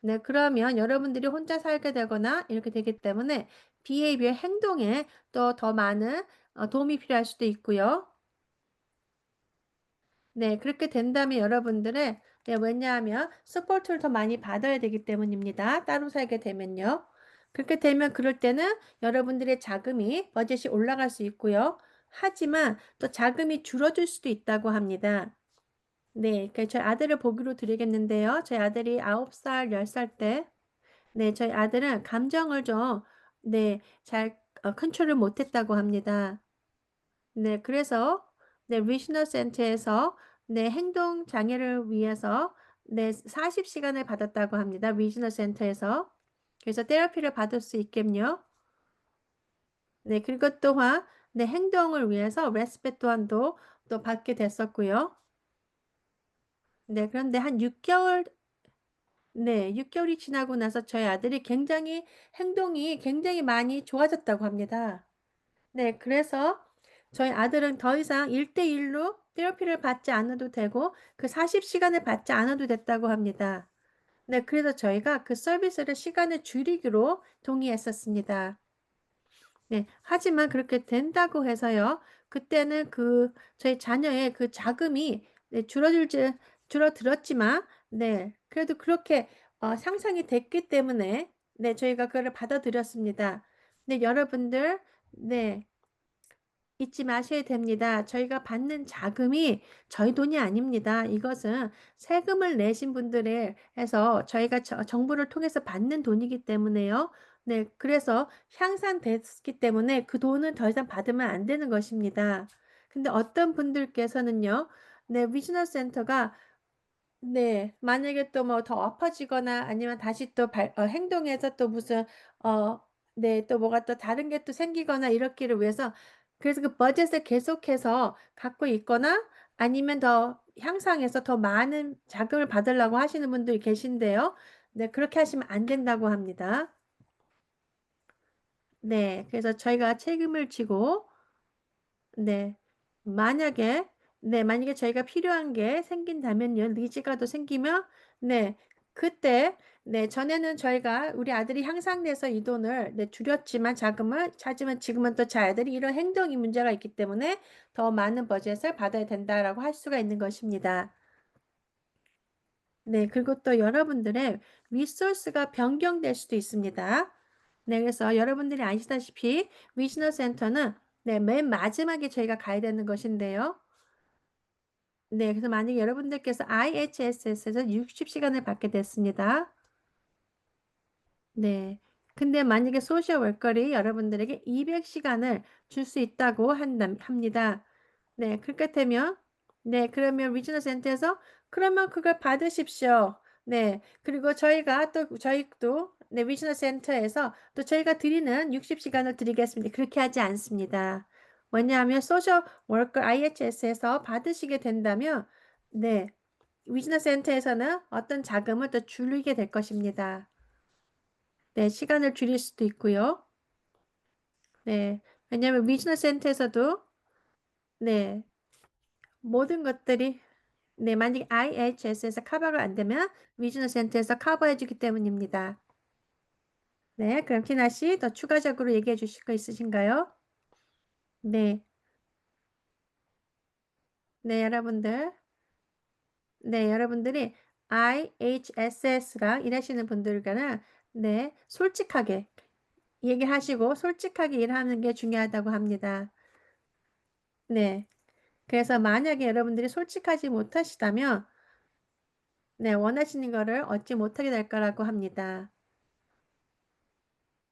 네, 그러면 여러분들이 혼자 살게 되거나 이렇게 되기 때문에 비헤이비어 행동에 또 더 많은 도움이 필요할 수도 있고요. 네, 그렇게 된다면 여러분들은 네, 왜냐하면 서포트를 더 많이 받아야 되기 때문입니다. 따로 살게 되면요. 그렇게 되면 그럴 때는 여러분들의 자금이 버젯이 올라갈 수 있고요. 하지만 또 자금이 줄어들 수도 있다고 합니다. 네, 그 저희 아들을 보기로 드리겠는데요. 저희 아들이 9살, 10살 때, 네, 저희 아들은 감정을 좀, 네, 잘 컨트롤을 못했다고 합니다. 네, 그래서 네, 리지널 센터에서 네, 행동 장애를 위해서 네, 40시간을 받았다고 합니다. 리지널 센터에서. 그래서 테라피를 받을 수 있겠요. 네, 그리고 또한 네, 행동을 위해서 레스페 또한도 또 받게 됐었고요. 네, 그런데 한 6개월 네, 6개월이 지나고 나서 저희 아들이 행동이 굉장히 많이 좋아졌다고 합니다. 네, 그래서 저희 아들은 더 이상 1대1로 테라피를 받지 않아도 되고 그 40시간을 받지 않아도 됐다고 합니다. 네, 그래서 저희가 그 서비스를 시간을 줄이기로 동의했었습니다. 네, 하지만 그렇게 된다고 해서요. 그때는 저희 자녀의 그 자금이 네, 줄어들었지만 네, 그래도 그렇게 상상이 됐기 때문에 네, 저희가 그거를 받아들였습니다. 네, 여러분들 네, 잊지 마셔야 됩니다. 저희가 받는 자금이 저희 돈이 아닙니다. 이것은 세금을 내신 분들에 해서 저희가 정부를 통해서 받는 돈이기 때문에요. 네, 그래서 향상됐기 때문에 그 돈은 더 이상 받으면 안 되는 것입니다. 근데 어떤 분들께서는요, 네, 위즈너 센터가 네, 만약에 또 뭐 더 아파지거나 아니면 다시 또 행동에서 또 무슨, 어, 네, 또 뭐가 또 다른 게 또 생기거나 이렇기를 위해서 그래서 그 버젯을 계속해서 갖고 있거나 아니면 더 향상해서 더 많은 자금을 받으려고 하시는 분들이 계신데요. 네, 그렇게 하시면 안 된다고 합니다. 네, 그래서 저희가 책임을 지고 네. 만약에, 네, 만약에 저희가 필요한 게 생긴다면요, 니즈가 더 생기면, 네, 그때, 네, 전에는 저희가 우리 아들이 향상돼서 이 돈을, 네, 줄였지만 자금을, 하지만 지금은 또 저 아들이 이런 행동이 문제가 있기 때문에 더 많은 버젯을 받아야 된다라고 할 수가 있는 것입니다. 네, 그리고 또 여러분들의 리소스가 변경될 수도 있습니다. 네, 그래서 여러분들이 아시다시피 위즈너 센터는 네, 맨 마지막에 저희가 가야 되는 것인데요. 네, 그래서 만약에 여러분들께서 IHSS에서 60시간을 받게 됐습니다. 네. 근데 만약에 소셜 월커리 여러분들에게 200시간을 줄 수 있다고 합니다. 네, 그렇게 되면, 네, 그러면 리지널 센터에서 그러면 그걸 받으십시오. 네, 그리고 저희도, 네, 리지널 센터에서 또 저희가 드리는 60시간을 드리겠습니다. 그렇게 하지 않습니다. 왜냐하면 소셜 월커 IHS에서 받으시게 된다면, 네, 리지널 센터에서는 어떤 자금을 또 줄이게 될 것입니다. 네, 시간을 줄일 수도 있고요. 네, 왜냐하면 리지널 센터에서도 네, 모든 것들이 네, 만약 IHS에서 커버가 안 되면 리지널 센터에서 커버해 주기 때문입니다. 네, 그럼 티나 씨 더 추가적으로 얘기해 주실 거 있으신가요? 네, 네, 여러분들. 네, 여러분들이 IHSS랑 일하시는 분들과는 네, 솔직하게 얘기하시고 솔직하게 일하는 게 중요하다고 합니다. 네. 그래서 만약에 여러분들이 솔직하지 못하시다면 네, 원하시는 거를 얻지 못하게 될 거라고 합니다.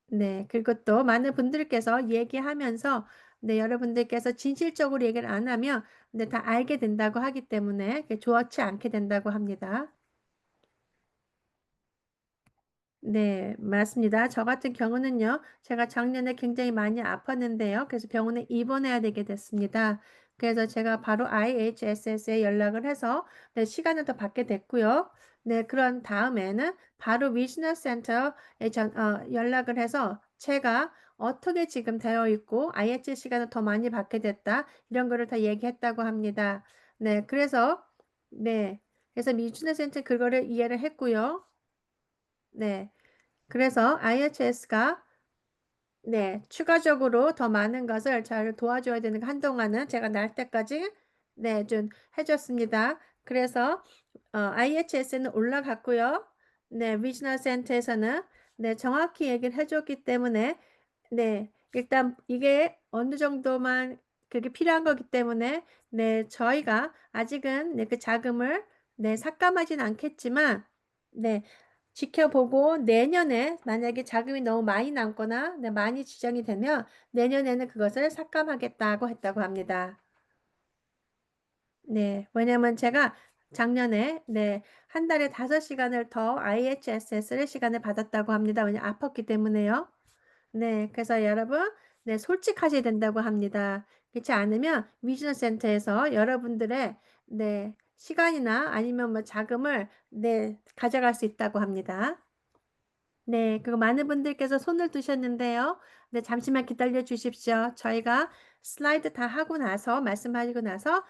네, 그리고 또 많은 분들께서 얘기하면서 네, 여러분들께서 진실적으로 얘기를 안 하면 네, 다 알게 된다고 하기 때문에 그게 좋지 않게 된다고 합니다. 네, 맞습니다. 저 같은 경우는요, 제가 작년에 굉장히 많이 아팠는데요. 그래서 병원에 입원해야 되게 됐습니다. 그래서 제가 바로 IHSS에 연락을 해서 네, 시간을 더 받게 됐고요. 네, 그런 다음에는 바로 위즈너 센터에 연락을 해서 제가 어떻게 지금 되어 있고 IHS 시간을 더 많이 받게 됐다. 이런 거를 다 얘기했다고 합니다. 네, 그래서 위즈너 센터 그거를 이해를 했고요. 네. 그래서 IHS가 네, 추가적으로 더 많은 것을 잘 도와줘야 되는 한동안은 제가 날 때까지 네, 좀 해줬습니다. 그래서 IHS는 올라갔고요. 네, 리지널 센터에서는 네, 정확히 얘기를 해줬기 때문에 네, 일단 이게 어느 정도만 그게 필요한 거기 때문에 네, 저희가 아직은 네, 그 자금을 네, 삭감하진 않겠지만 네, 지켜보고 내년에 만약에 자금이 너무 많이 남거나 네, 많이 지정이 되면 내년에는 그것을 삭감하겠다고 했다고 합니다. 네, 왜냐면 제가 작년에 네, 한 달에 5시간을 더 IHSS를 시간을 받았다고 합니다. 왜냐면 아팠기 때문에요. 네, 그래서 여러분, 네, 솔직하셔야 된다고 합니다. 그렇지 않으면 위즈너 센터에서 여러분들의 네, 시간이나 아니면 뭐 자금을 네, 가져갈 수 있다고 합니다. 네, 그리고 많은 분들께서 손을 드셨는데요. 네, 잠시만 기다려 주십시오. 저희가 슬라이드 다 하고 나서 말씀하시고 나서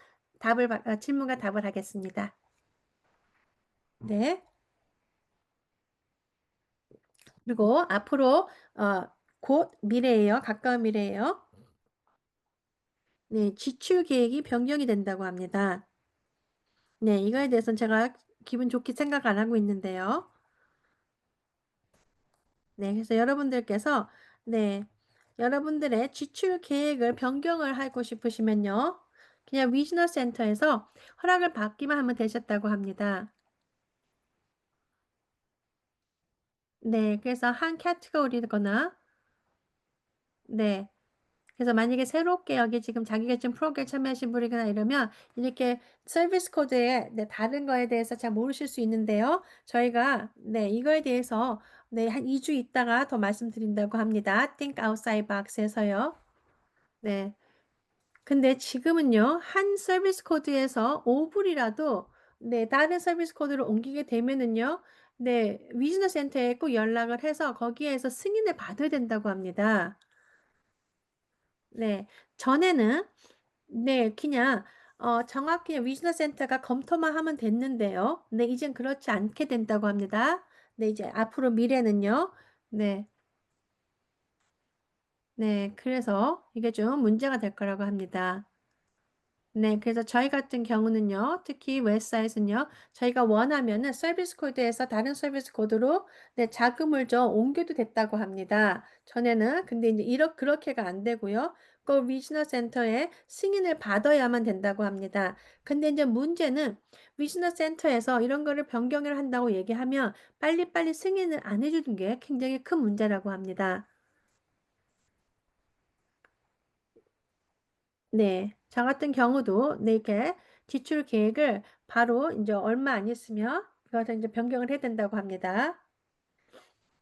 질문과 답을 하겠습니다. 네. 그리고 앞으로 곧 미래예요. 가까운 미래예요. 네, 지출 계획이 변경이 된다고 합니다. 네, 이거에 대해서는 제가 기분 좋게 생각 안 하고 있는데요. 네, 그래서 여러분들께서 네, 여러분들의 지출 계획을 변경을 하고 싶으시면요. 그냥 위즈너 센터에서 허락을 받기만 하면 되셨다고 합니다. 네, 그래서 한 카테고리거나 네, 그래서 만약에 새롭게 여기 지금 자기계층 프로그램 참여하신 분이거나 이러면 이렇게 서비스 코드에 네, 다른 거에 대해서 잘 모르실 수 있는데요. 저희가 네, 이거에 대해서 네, 한 2주 있다가 더 말씀드린다고 합니다. Think Outside Box에서요. 네. 근데 지금은요, 한 서비스 코드에서 5불이라도 네, 다른 서비스 코드로 옮기게 되면은요, 네, 위즈너 센터에 꼭 연락을 해서 거기에서 승인을 받아야 된다고 합니다. 네, 전에는 네, 그냥 정확히 위즈너 센터가 검토만 하면 됐는데요. 네, 이젠 그렇지 않게 된다고 합니다. 네, 이제 앞으로 미래는요. 네, 네, 그래서 이게 좀 문제가 될 거라고 합니다. 네, 그래서 저희 같은 경우는요, 특히 웹사이트는요, 저희가 원하면은 서비스 코드에서 다른 서비스 코드로 네, 자금을 좀 옮겨도 됐다고 합니다. 전에는 근데 이제 그렇게가 안 되고요. 꼭 리지널 센터에 승인을 받아야만 된다고 합니다. 근데 이제 문제는 리지널 센터에서 이런 거를 변경을 한다고 얘기하면 빨리빨리 승인을 안 해주는 게 굉장히 큰 문제라고 합니다. 네, 저 같은 경우도 네, 이렇게 지출 계획을 바로 이제 얼마 안 있으면 그것을 이제 변경을 해야 된다고 합니다.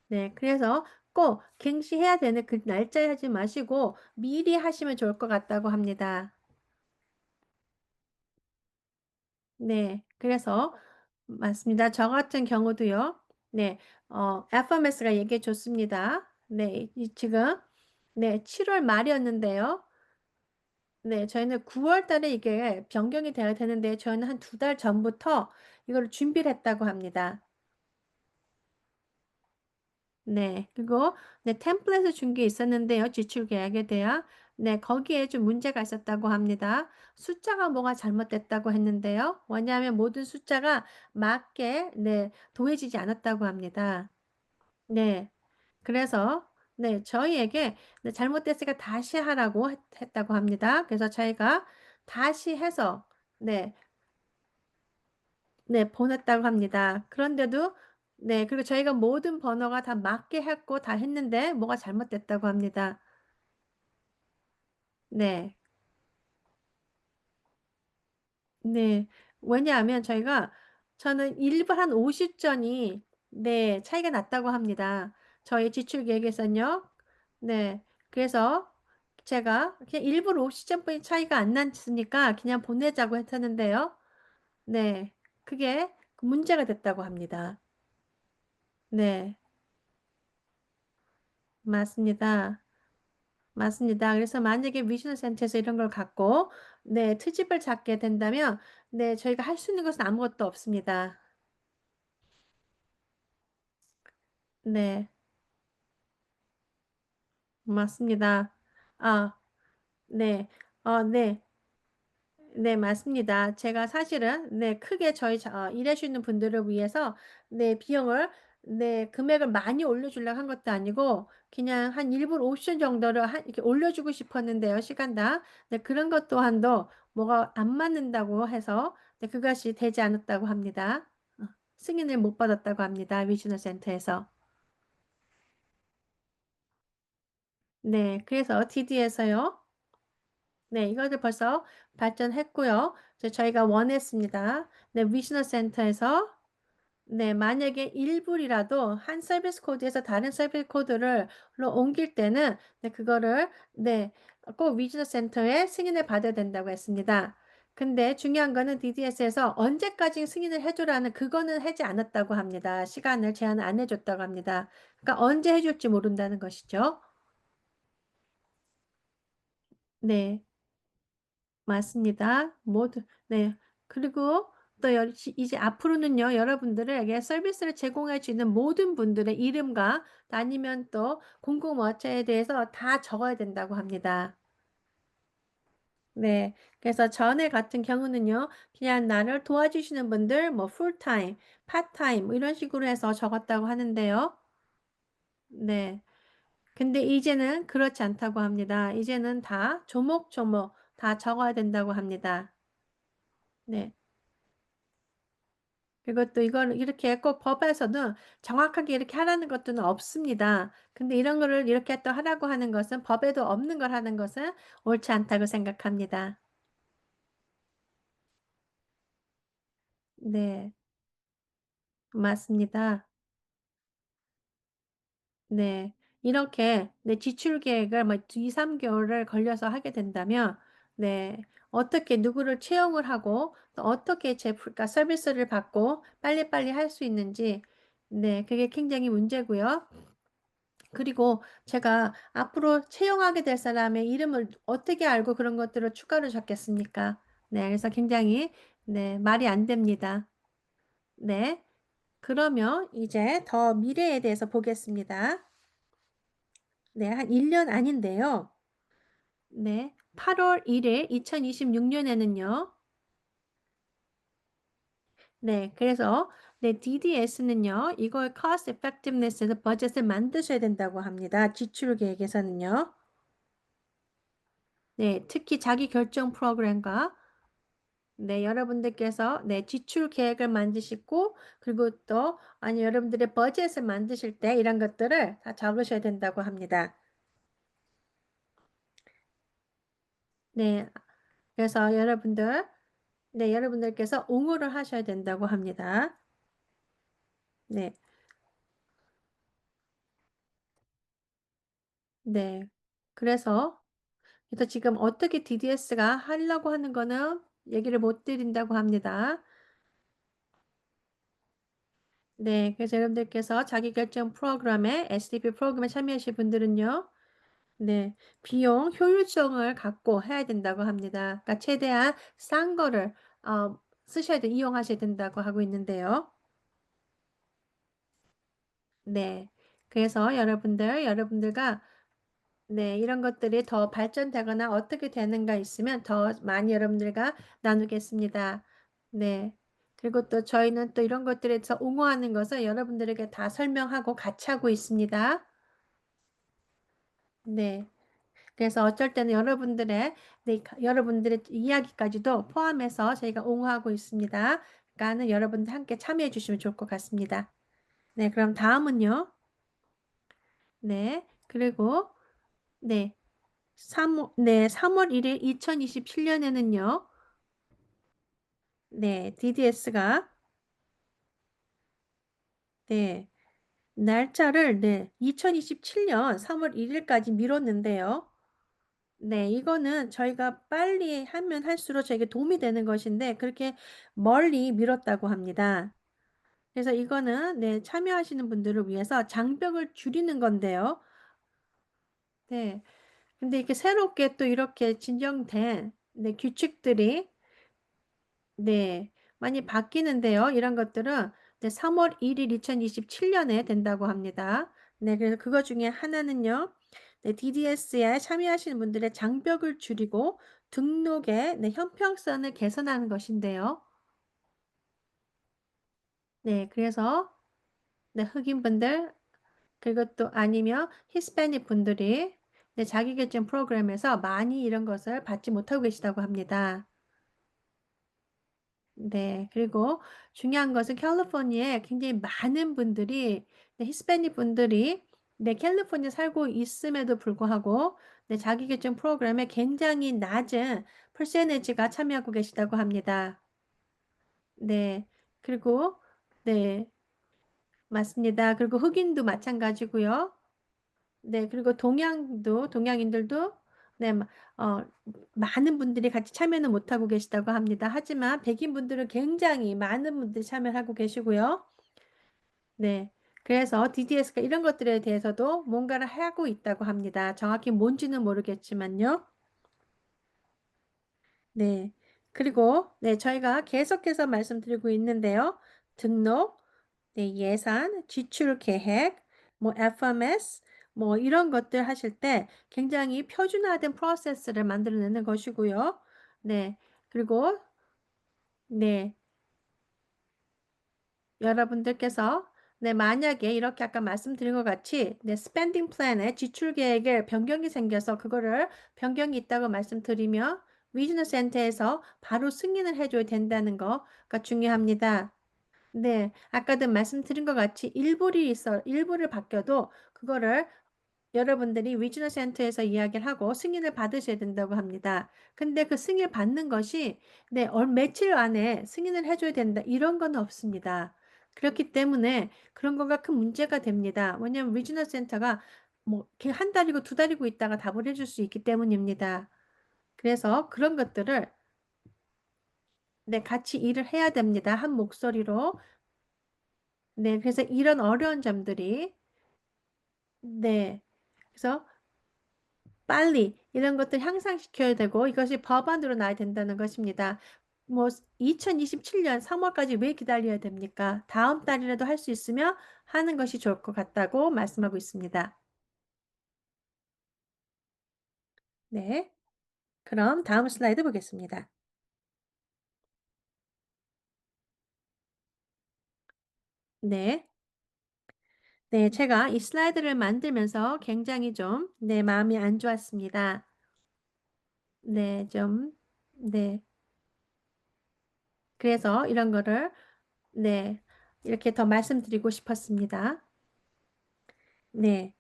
네, 그래서 꼭 갱시해야 되는 그 날짜에 하지 마시고 미리 하시면 좋을 것 같다고 합니다. 네, 그래서 맞습니다. 저 같은 경우도요. 네, FMS가 얘기해 줬습니다. 네, 지금 네, 7월 말이었는데요. 네, 저희는 9월 달에 이게 변경이 돼야 되는데 저희는 한 2달 전부터 이걸 준비를 했다고 합니다. 네, 그리고 네, 템플릿을 준 게 있었는데요. 지출 계약에 대한 네, 거기에 좀 문제가 있었다고 합니다. 숫자가 뭐가 잘못됐다고 했는데요. 왜냐하면 모든 숫자가 맞게, 네, 더해지지 않았다고 합니다. 네. 그래서, 네, 저희에게 네, 잘못됐으니까 다시 하라고 했다고 합니다. 그래서 저희가 다시 해서, 네, 네, 보냈다고 합니다. 그런데도, 네, 그리고 저희가 모든 번호가 다 맞게 했고 다 했는데 뭐가 잘못됐다고 합니다. 네. 네. 왜냐하면 저는 일부 한 50전이 네, 차이가 났다고 합니다. 저희 지출 계획에서는요. 네. 그래서 제가 그냥 일부러 50전뿐이 차이가 안 났으니까 그냥 보내자고 했었는데요. 네. 그게 문제가 됐다고 합니다. 네. 맞습니다. 맞습니다. 그래서 만약에 미션 센터에서 이런 걸 갖고 네, 트집을 잡게 된다면 네, 저희가 할 수 있는 것은 아무것도 없습니다. 네. 맞습니다. 아, 네. 네. 네, 맞습니다. 제가 사실은, 네, 크게 일하시는 분들을 위해서, 네, 네, 금액을 많이 올려주려고 한 것도 아니고, 그냥 한 일부러 옵션 정도를 이렇게 올려주고 싶었는데요, 시간당. 네, 그런 것 또한도 뭐가 안 맞는다고 해서, 네, 그것이 되지 않았다고 합니다. 승인을 못 받았다고 합니다, 위즈너 센터에서. 네, 그래서 DD에서요. 네, 이것을 벌써 발전했고요. 저희가 원했습니다. 네, 위시너 센터에서 네, 만약에 일불이라도 한 서비스 코드에서 다른 서비스 코드를 옮길 때는 네, 그거를 네, 꼭 위즈너 센터에 승인을 받아야 된다고 했습니다. 근데 중요한 거는 DDS에서 언제까지 승인을 해주라는 그거는 하지 않았다고 합니다. 시간을 제한을 안 해줬다고 합니다. 그러니까 언제 해줄지 모른다는 것이죠. 네. 맞습니다. 네. 그리고 또 이제 앞으로는요, 여러분들에게 서비스를 제공해 주는 모든 분들의 이름과 아니면 또 공공업체에 대해서 다 적어야 된다고 합니다. 네. 그래서 전에 같은 경우는요, 그냥 나를 도와주시는 분들, 뭐, 풀타임, 파타임, 뭐 이런 식으로 해서 적었다고 하는데요. 네. 근데 이제는 그렇지 않다고 합니다. 이제는 다 조목조목 다 적어야 된다고 합니다. 네. 그리고 또 이걸 이렇게 꼭 법에서는 정확하게 이렇게 하라는 것들은 없습니다. 근데 이런 거를 이렇게 또 하라고 하는 것은 법에도 없는 걸 하는 것은 옳지 않다고 생각합니다. 네, 맞습니다. 네, 이렇게 내 지출 계획을 뭐 2, 3개월을 걸려서 하게 된다면 네, 어떻게 누구를 채용을 하고 또 어떻게 그러니까 서비스를 받고 빨리빨리 할 수 있는지 네, 그게 굉장히 문제고요. 그리고 제가 앞으로 채용하게 될 사람의 이름을 어떻게 알고 그런 것들을 추가로 적겠습니까? 네, 그래서 굉장히, 네, 말이 안 됩니다. 네, 그러면 이제 더 미래에 대해서 보겠습니다. 네, 한 1년 아닌데요. 네, 8월 1일 2026년에는요. 네, 그래서 네, DDS는요. 이걸 cost effectiveness에서 버젯을 만드셔야 된다고 합니다. 지출 계획에서는요. 네, 특히 자기 결정 프로그램과 네, 여러분들께서 네, 지출 계획을 만드시고 그리고 또 아니 여러분들의 버젯을 만드실 때 이런 것들을 다 적으셔야 된다고 합니다. 네, 그래서 여러분들께서 옹호를 하셔야 된다고 합니다. 네, 네. 그래서 지금 어떻게 DDS가 하려고 하는 거는 얘기를 못 드린다고 합니다. 네, 그래서 여러분들께서 자기결정 프로그램에 SDP 프로그램에 참여하실 분들은요. 네, 비용 효율성을 갖고 해야 된다고 합니다. 그러니까 최대한 싼 거를 이용하셔야 된다고 하고 있는데요. 네, 그래서 여러분들과 네, 이런 것들이 더 발전되거나 어떻게 되는가 있으면 더 많이 여러분들과 나누겠습니다. 네. 그리고 또 저희는 또 이런 것들에 대해서 옹호하는 것을 여러분들에게 다 설명하고 같이 하고 있습니다. 네. 그래서 어쩔 때는 여러분들의 이야기까지도 포함해서 저희가 옹호하고 있습니다. 그러니까는 여러분들 함께 참여해 주시면 좋을 것 같습니다. 네, 그럼 다음은요. 네, 그리고 네, 3월 1일 2027년에는요. 네, DDS가 네, 날짜를 네, 2027년 3월 1일까지 미뤘는데요. 네, 이거는 저희가 빨리 하면 할수록 저에게 도움이 되는 것인데 그렇게 멀리 미뤘다고 합니다. 그래서 이거는 네, 참여하시는 분들을 위해서 장벽을 줄이는 건데요. 네. 근데 이렇게 새롭게 또 이렇게 진정된 네, 규칙들이 네, 많이 바뀌는데요. 이런 것들은 네, 3월 1일 2027년에 된다고 합니다. 네, 그래서 그거 중에 하나는요. 네, DDS에 참여하시는 분들의 장벽을 줄이고 등록의 네, 형평성을 개선하는 것인데요. 네, 그래서 네, 흑인분들 그리고 또 아니면 히스패닉 분들이 네, 자기결정 프로그램에서 많이 이런 것을 받지 못하고 계시다고 합니다. 네, 그리고 중요한 것은 캘리포니아에 굉장히 많은 분들이, 네, 히스패닉 분들이, 네, 캘리포니아에 살고 있음에도 불구하고, 네, 자기결정 프로그램에 굉장히 낮은 퍼센티지가 참여하고 계시다고 합니다. 네, 그리고, 네, 맞습니다. 그리고 흑인도 마찬가지고요. 네, 그리고 동양인들도, 네, 많은 분들이 같이 참여는 못하고 계시다고 합니다. 하지만 백인 분들은 굉장히 많은 분들이 참여를 하고 계시고요. 네. 그래서 DDS가 이런 것들에 대해서도 뭔가를 하고 있다고 합니다. 정확히 뭔지는 모르겠지만요. 네. 그리고, 네, 저희가 계속해서 말씀드리고 있는데요. 등록, 네, 예산, 지출 계획, 뭐 FMS, 뭐 이런 것들 하실 때 굉장히 표준화된 프로세스를 만들어내는 것이고요. 네, 그리고 네, 여러분들께서 네, 만약에 이렇게 아까 말씀드린 것 같이 네, 스펜딩 플랜에 지출 계획에 변경이 생겨서 그거를 변경이 있다고 말씀드리며 위즈너 센터에서 바로 승인을 해줘야 된다는 거가 중요합니다. 네, 아까도 말씀드린 것 같이 일부를 바뀌어도 그거를 여러분들이 위즈너 센터에서 이야기를 하고 승인을 받으셔야 된다고 합니다. 근데 그 승인을 받는 것이 네, 며칠 안에 승인을 해줘야 된다. 이런 건 없습니다. 그렇기 때문에 그런 거가 큰 문제가 됩니다. 왜냐하면 위즈너 센터가 뭐 이렇게 한 달이고 두 달이고 있다가 답을 해줄 수 있기 때문입니다. 그래서 그런 것들을 네, 같이 일을 해야 됩니다. 한 목소리로. 네, 그래서 이런 어려운 점들이 네, 그래서 빨리 이런 것들 향상시켜야 되고 이것이 법안으로 나야 된다는 것입니다. 뭐 2027년 3월까지 왜 기다려야 됩니까? 다음 달이라도 할 수 있으면 하는 것이 좋을 것 같다고 말씀하고 있습니다. 네, 그럼 다음 슬라이드 보겠습니다. 네, 네, 제가 이 슬라이드를 만들면서 굉장히 좀 내 마음이 안 좋았습니다. 네, 네. 그래서 이런 거를 네, 이렇게 더 말씀드리고 싶었습니다. 네.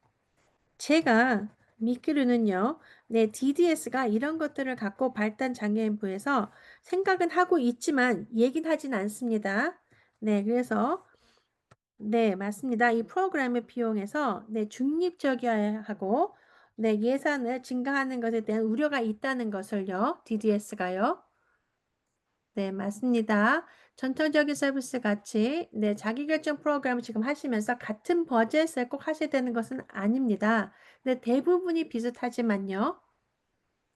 제가 미끄르는요, 네, DDS가 이런 것들을 갖고 발달 장애인부에서 생각은 하고 있지만 얘긴 하진 않습니다. 네, 그래서 네, 맞습니다. 이 프로그램을 비용해서 네, 중립적이어야 하고 네, 예산을 증가하는 것에 대한 우려가 있다는 것을요, DDS가요. 네, 맞습니다. 전통적인 서비스 같이 네, 자기결정 프로그램을 지금 하시면서 같은 버젯을 꼭 하셔야 되는 것은 아닙니다. 네, 대부분이 비슷하지만요.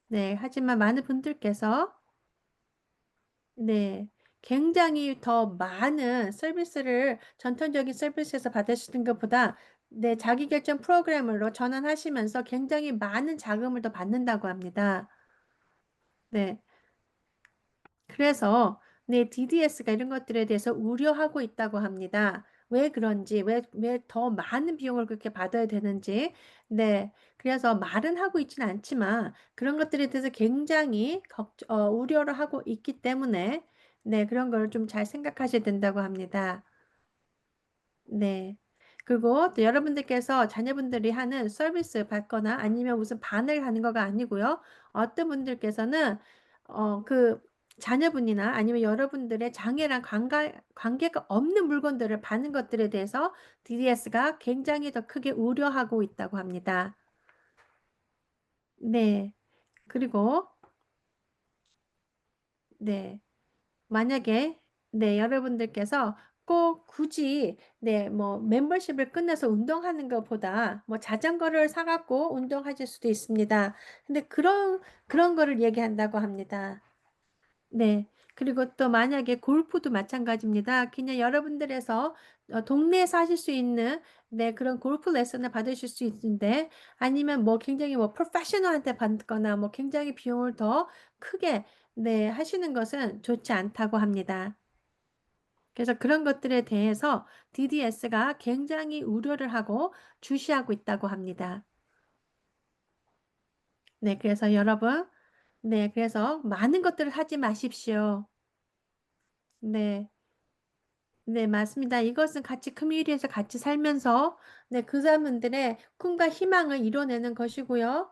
네, 하지만 많은 분들께서 네, 굉장히 더 많은 서비스를 전통적인 서비스에서 받으시는 것보다 네, 자기결정 프로그램으로 전환하시면서 굉장히 많은 자금을 더 받는다고 합니다. 네. 그래서 네, DDS가 이런 것들에 대해서 우려하고 있다고 합니다. 왜 그런지, 왜 더 많은 비용을 그렇게 받아야 되는지. 네. 그래서 말은 하고 있지는 않지만 그런 것들에 대해서 굉장히 우려를 하고 있기 때문에 네, 그런 걸 좀 잘 생각하셔야 된다고 합니다. 네. 그리고 또 여러분들께서 자녀분들이 하는 서비스 받거나 아니면 무슨 반을 하는 거가 아니고요. 어떤 분들께서는 그 자녀분이나 아니면 여러분들의 장애랑 관계가 없는 물건들을 파는 것들에 대해서 DDS가 굉장히 더 크게 우려하고 있다고 합니다. 네. 그리고 네. 만약에 네, 여러분들께서 꼭 굳이 네, 뭐 멤버십을 끝내서 운동하는 것보다 뭐 자전거를 사갖고 운동하실 수도 있습니다. 근데 그런 거를 얘기한다고 합니다. 네. 그리고 또 만약에 골프도 마찬가지입니다. 그냥 여러분들에서 동네에서 하실 수 있는 네, 그런 골프 레슨을 받으실 수 있는데 아니면 뭐 굉장히 뭐 프로페셔널한테 받거나 뭐 굉장히 비용을 더 크게 네, 하시는 것은 좋지 않다고 합니다. 그래서 그런 것들에 대해서 DDS가 굉장히 우려를 하고 주시하고 있다고 합니다. 네, 그래서 여러분, 네, 그래서 많은 것들을 하지 마십시오. 네, 네, 맞습니다. 이것은 같이 커뮤니티에서 같이 살면서, 네, 그 사람들의 꿈과 희망을 이뤄내는 것이고요.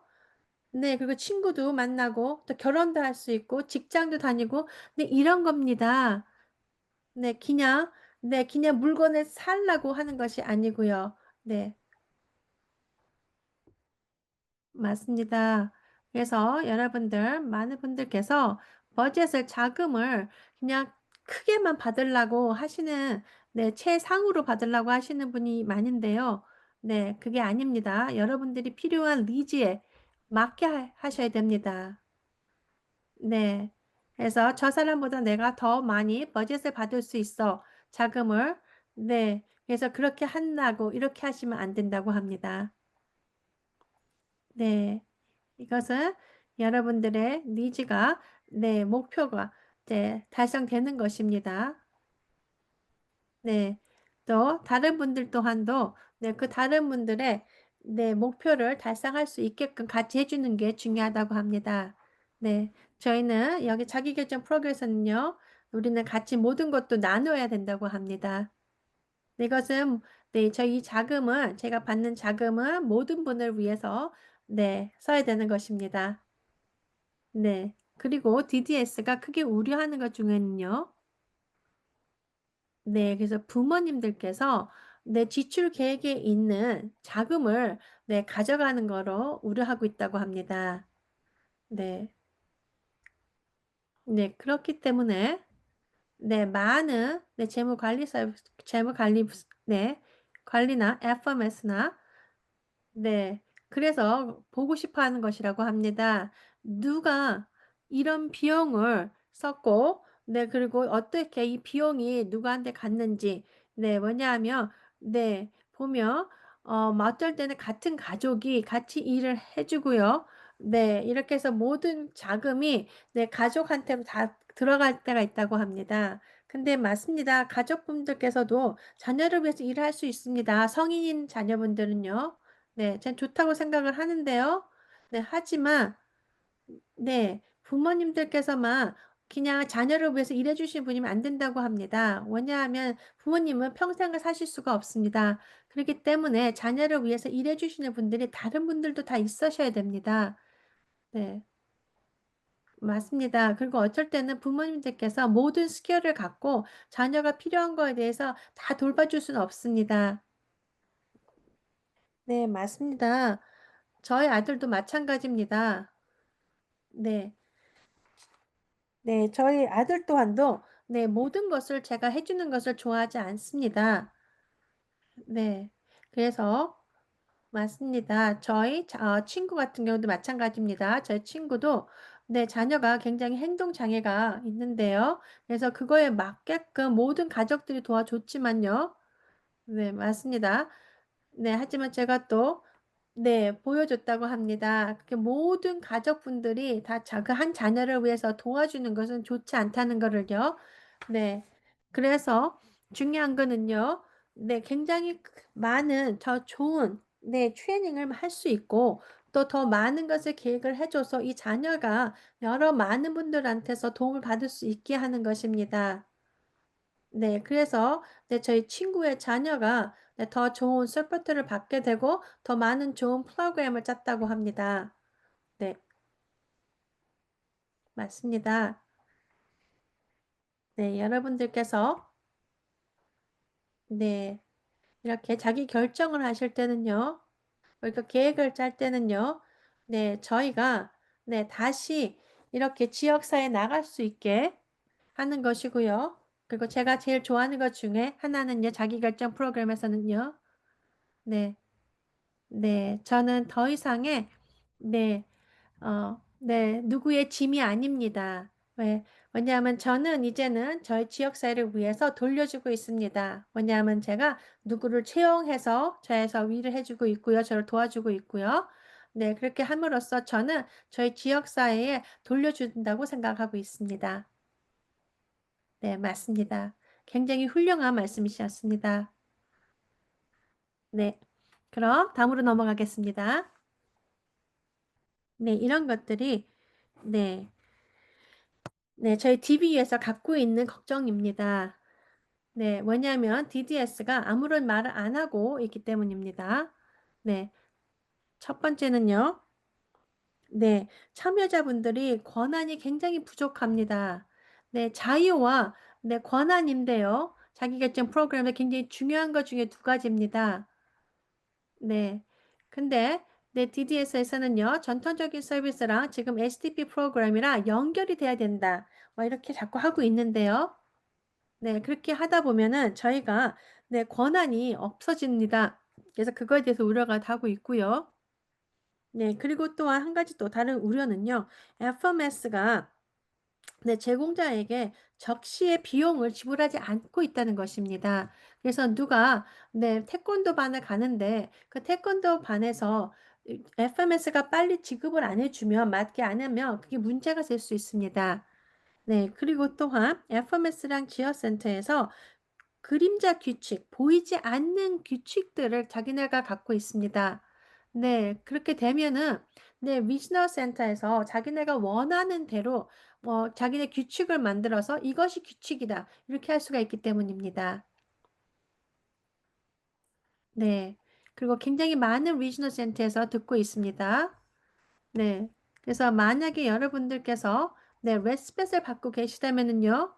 네, 그리고 친구도 만나고, 또 결혼도 할 수 있고, 직장도 다니고, 네, 이런 겁니다. 네, 그냥 물건을 살라고 하는 것이 아니고요. 네. 맞습니다. 그래서 여러분들, 많은 분들께서 자금을 그냥 크게만 받으려고 하시는, 네, 최상으로 받으려고 하시는 분이 많은데요. 네, 그게 아닙니다. 여러분들이 필요한 니즈에 맞게 하셔야 됩니다. 네. 그래서 저 사람보다 내가 더 많이 버젯을 받을 수 있어. 자금을. 네. 그래서 그렇게 한다고, 이렇게 하시면 안 된다고 합니다. 네. 이것은 여러분들의 니즈가, 네, 목표가 이제 달성되는 것입니다. 네. 또 다른 분들 또한도 네, 그 다른 분들의 네, 목표를 달성할 수 있게끔 같이 해주는 게 중요하다고 합니다. 네. 저희는 여기 자기결정 프로그램에서는요, 우리는 같이 모든 것도 나눠야 된다고 합니다. 네, 이것은 네, 저희 자금은 제가 받는 자금은 모든 분을 위해서 네, 써야 되는 것입니다. 네. 그리고 DDS가 크게 우려하는 것 중에는요. 네. 그래서 부모님들께서 내 지출 계획에 있는 자금을 네, 가져가는 거로 우려하고 있다고 합니다. 네. 네. 그렇기 때문에 네, 많은 네, 재무 관리 네, 관리나 FMS나 네. 그래서 보고 싶어 하는 것이라고 합니다. 누가 이런 비용을 썼고, 네, 그리고 어떻게 이 비용이 누구한테 갔는지, 네, 뭐냐하면, 네, 보면, 뭐 어떨 때는 같은 가족이 같이 일을 해주고요. 네, 이렇게 해서 모든 자금이, 네, 가족한테 다 들어갈 때가 있다고 합니다. 근데 맞습니다. 가족분들께서도 자녀를 위해서 일을 할 수 있습니다. 성인인 자녀분들은요. 네, 전 좋다고 생각을 하는데요. 네, 하지만, 네, 부모님들께서만 그냥 자녀를 위해서 일해 주신 분이면 안 된다고 합니다. 왜냐하면 부모님은 평생을 사실 수가 없습니다. 그렇기 때문에 자녀를 위해서 일해 주시는 분들이 다른 분들도 다 있으셔야 됩니다. 네, 맞습니다. 그리고 어쩔 때는 부모님들께서 모든 스킬을 갖고 자녀가 필요한 거에 대해서 다 돌봐줄 수는 없습니다. 네, 맞습니다. 저희 아들도 마찬가지입니다. 네. 네, 저희 아들 또한도 네, 모든 것을 제가 해주는 것을 좋아하지 않습니다. 네. 그래서 맞습니다. 친구 같은 경우도 마찬가지입니다. 저희 친구도 네, 자녀가 굉장히 행동 장애가 있는데요. 그래서 그거에 맞게끔 모든 가족들이 도와줬지만요. 네, 맞습니다. 네, 하지만 제가 또 네, 보여줬다고 합니다. 그렇게 모든 가족분들이 다 그 한 자녀를 위해서 도와주는 것은 좋지 않다는 거를요. 네. 그래서 중요한 거는요. 네, 굉장히 많은 더 좋은 네, 트레이닝을 할 수 있고 또 더 많은 것을 계획을 해줘서 이 자녀가 여러 많은 분들한테서 도움을 받을 수 있게 하는 것입니다. 네, 그래서 네, 저희 친구의 자녀가 네, 더 좋은 서포트를 받게 되고 더 많은 좋은 프로그램을 짰다고 합니다. 네, 맞습니다. 네, 여러분들께서 네, 이렇게 자기 결정을 하실 때는요, 그러니까 계획을 짤 때는요, 네, 저희가 네, 다시 이렇게 지역사회에 나갈 수 있게 하는 것이고요. 그리고 제가 제일 좋아하는 것 중에 하나는요, 자기결정 프로그램에서는요, 네, 네, 저는 더 이상의, 네, 네, 누구의 짐이 아닙니다. 왜? 왜냐하면 저는 이제는 저희 지역사회를 위해서 돌려주고 있습니다. 왜냐하면 제가 누구를 채용해서 저에서 위를 해주고 있고요. 저를 도와주고 있고요. 네, 그렇게 함으로써 저는 저희 지역사회에 돌려준다고 생각하고 있습니다. 네, 맞습니다. 굉장히 훌륭한 말씀이셨습니다. 네, 그럼 다음으로 넘어가겠습니다. 네, 이런 것들이 네, 네, 저희 DB에서 갖고 있는 걱정입니다. 네, 왜냐하면 DDS가 아무런 말을 안 하고 있기 때문입니다. 네, 첫 번째는요. 네, 참여자분들이 권한이 굉장히 부족합니다. 네, 자유와 네, 권한인데요. 자기결정 프로그램의 굉장히 중요한 것 중에 두 가지입니다. 네. 근데 네, DDS에서는요, 전통적인 서비스랑 지금 SDP 프로그램이랑 연결이 돼야 된다. 뭐 이렇게 자꾸 하고 있는데요. 네, 그렇게 하다 보면은 저희가 네, 권한이 없어집니다. 그래서 그거에 대해서 우려가 하고 있고요. 네, 그리고 또한 한 가지 또 다른 우려는요. FMS가 네, 제공자에게 적시의 비용을 지불하지 않고 있다는 것입니다. 그래서 누가 네, 태권도 반을 가는데 그 태권도 반에서 FMS가 빨리 지급을 안 해주면 맞게 안 하면 그게 문제가 될 수 있습니다. 네, 그리고 또한 FMS랑 지역센터에서 그림자 규칙, 보이지 않는 규칙들을 자기네가 갖고 있습니다. 네, 그렇게 되면은 네, 리지널 센터에서 자기네가 원하는 대로 자기네 규칙을 만들어서 이것이 규칙이다. 이렇게 할 수가 있기 때문입니다. 네. 그리고 굉장히 많은 리지널 센터에서 듣고 있습니다. 네. 그래서 만약에 여러분들께서 네, 레스펫을 받고 계시다면은요.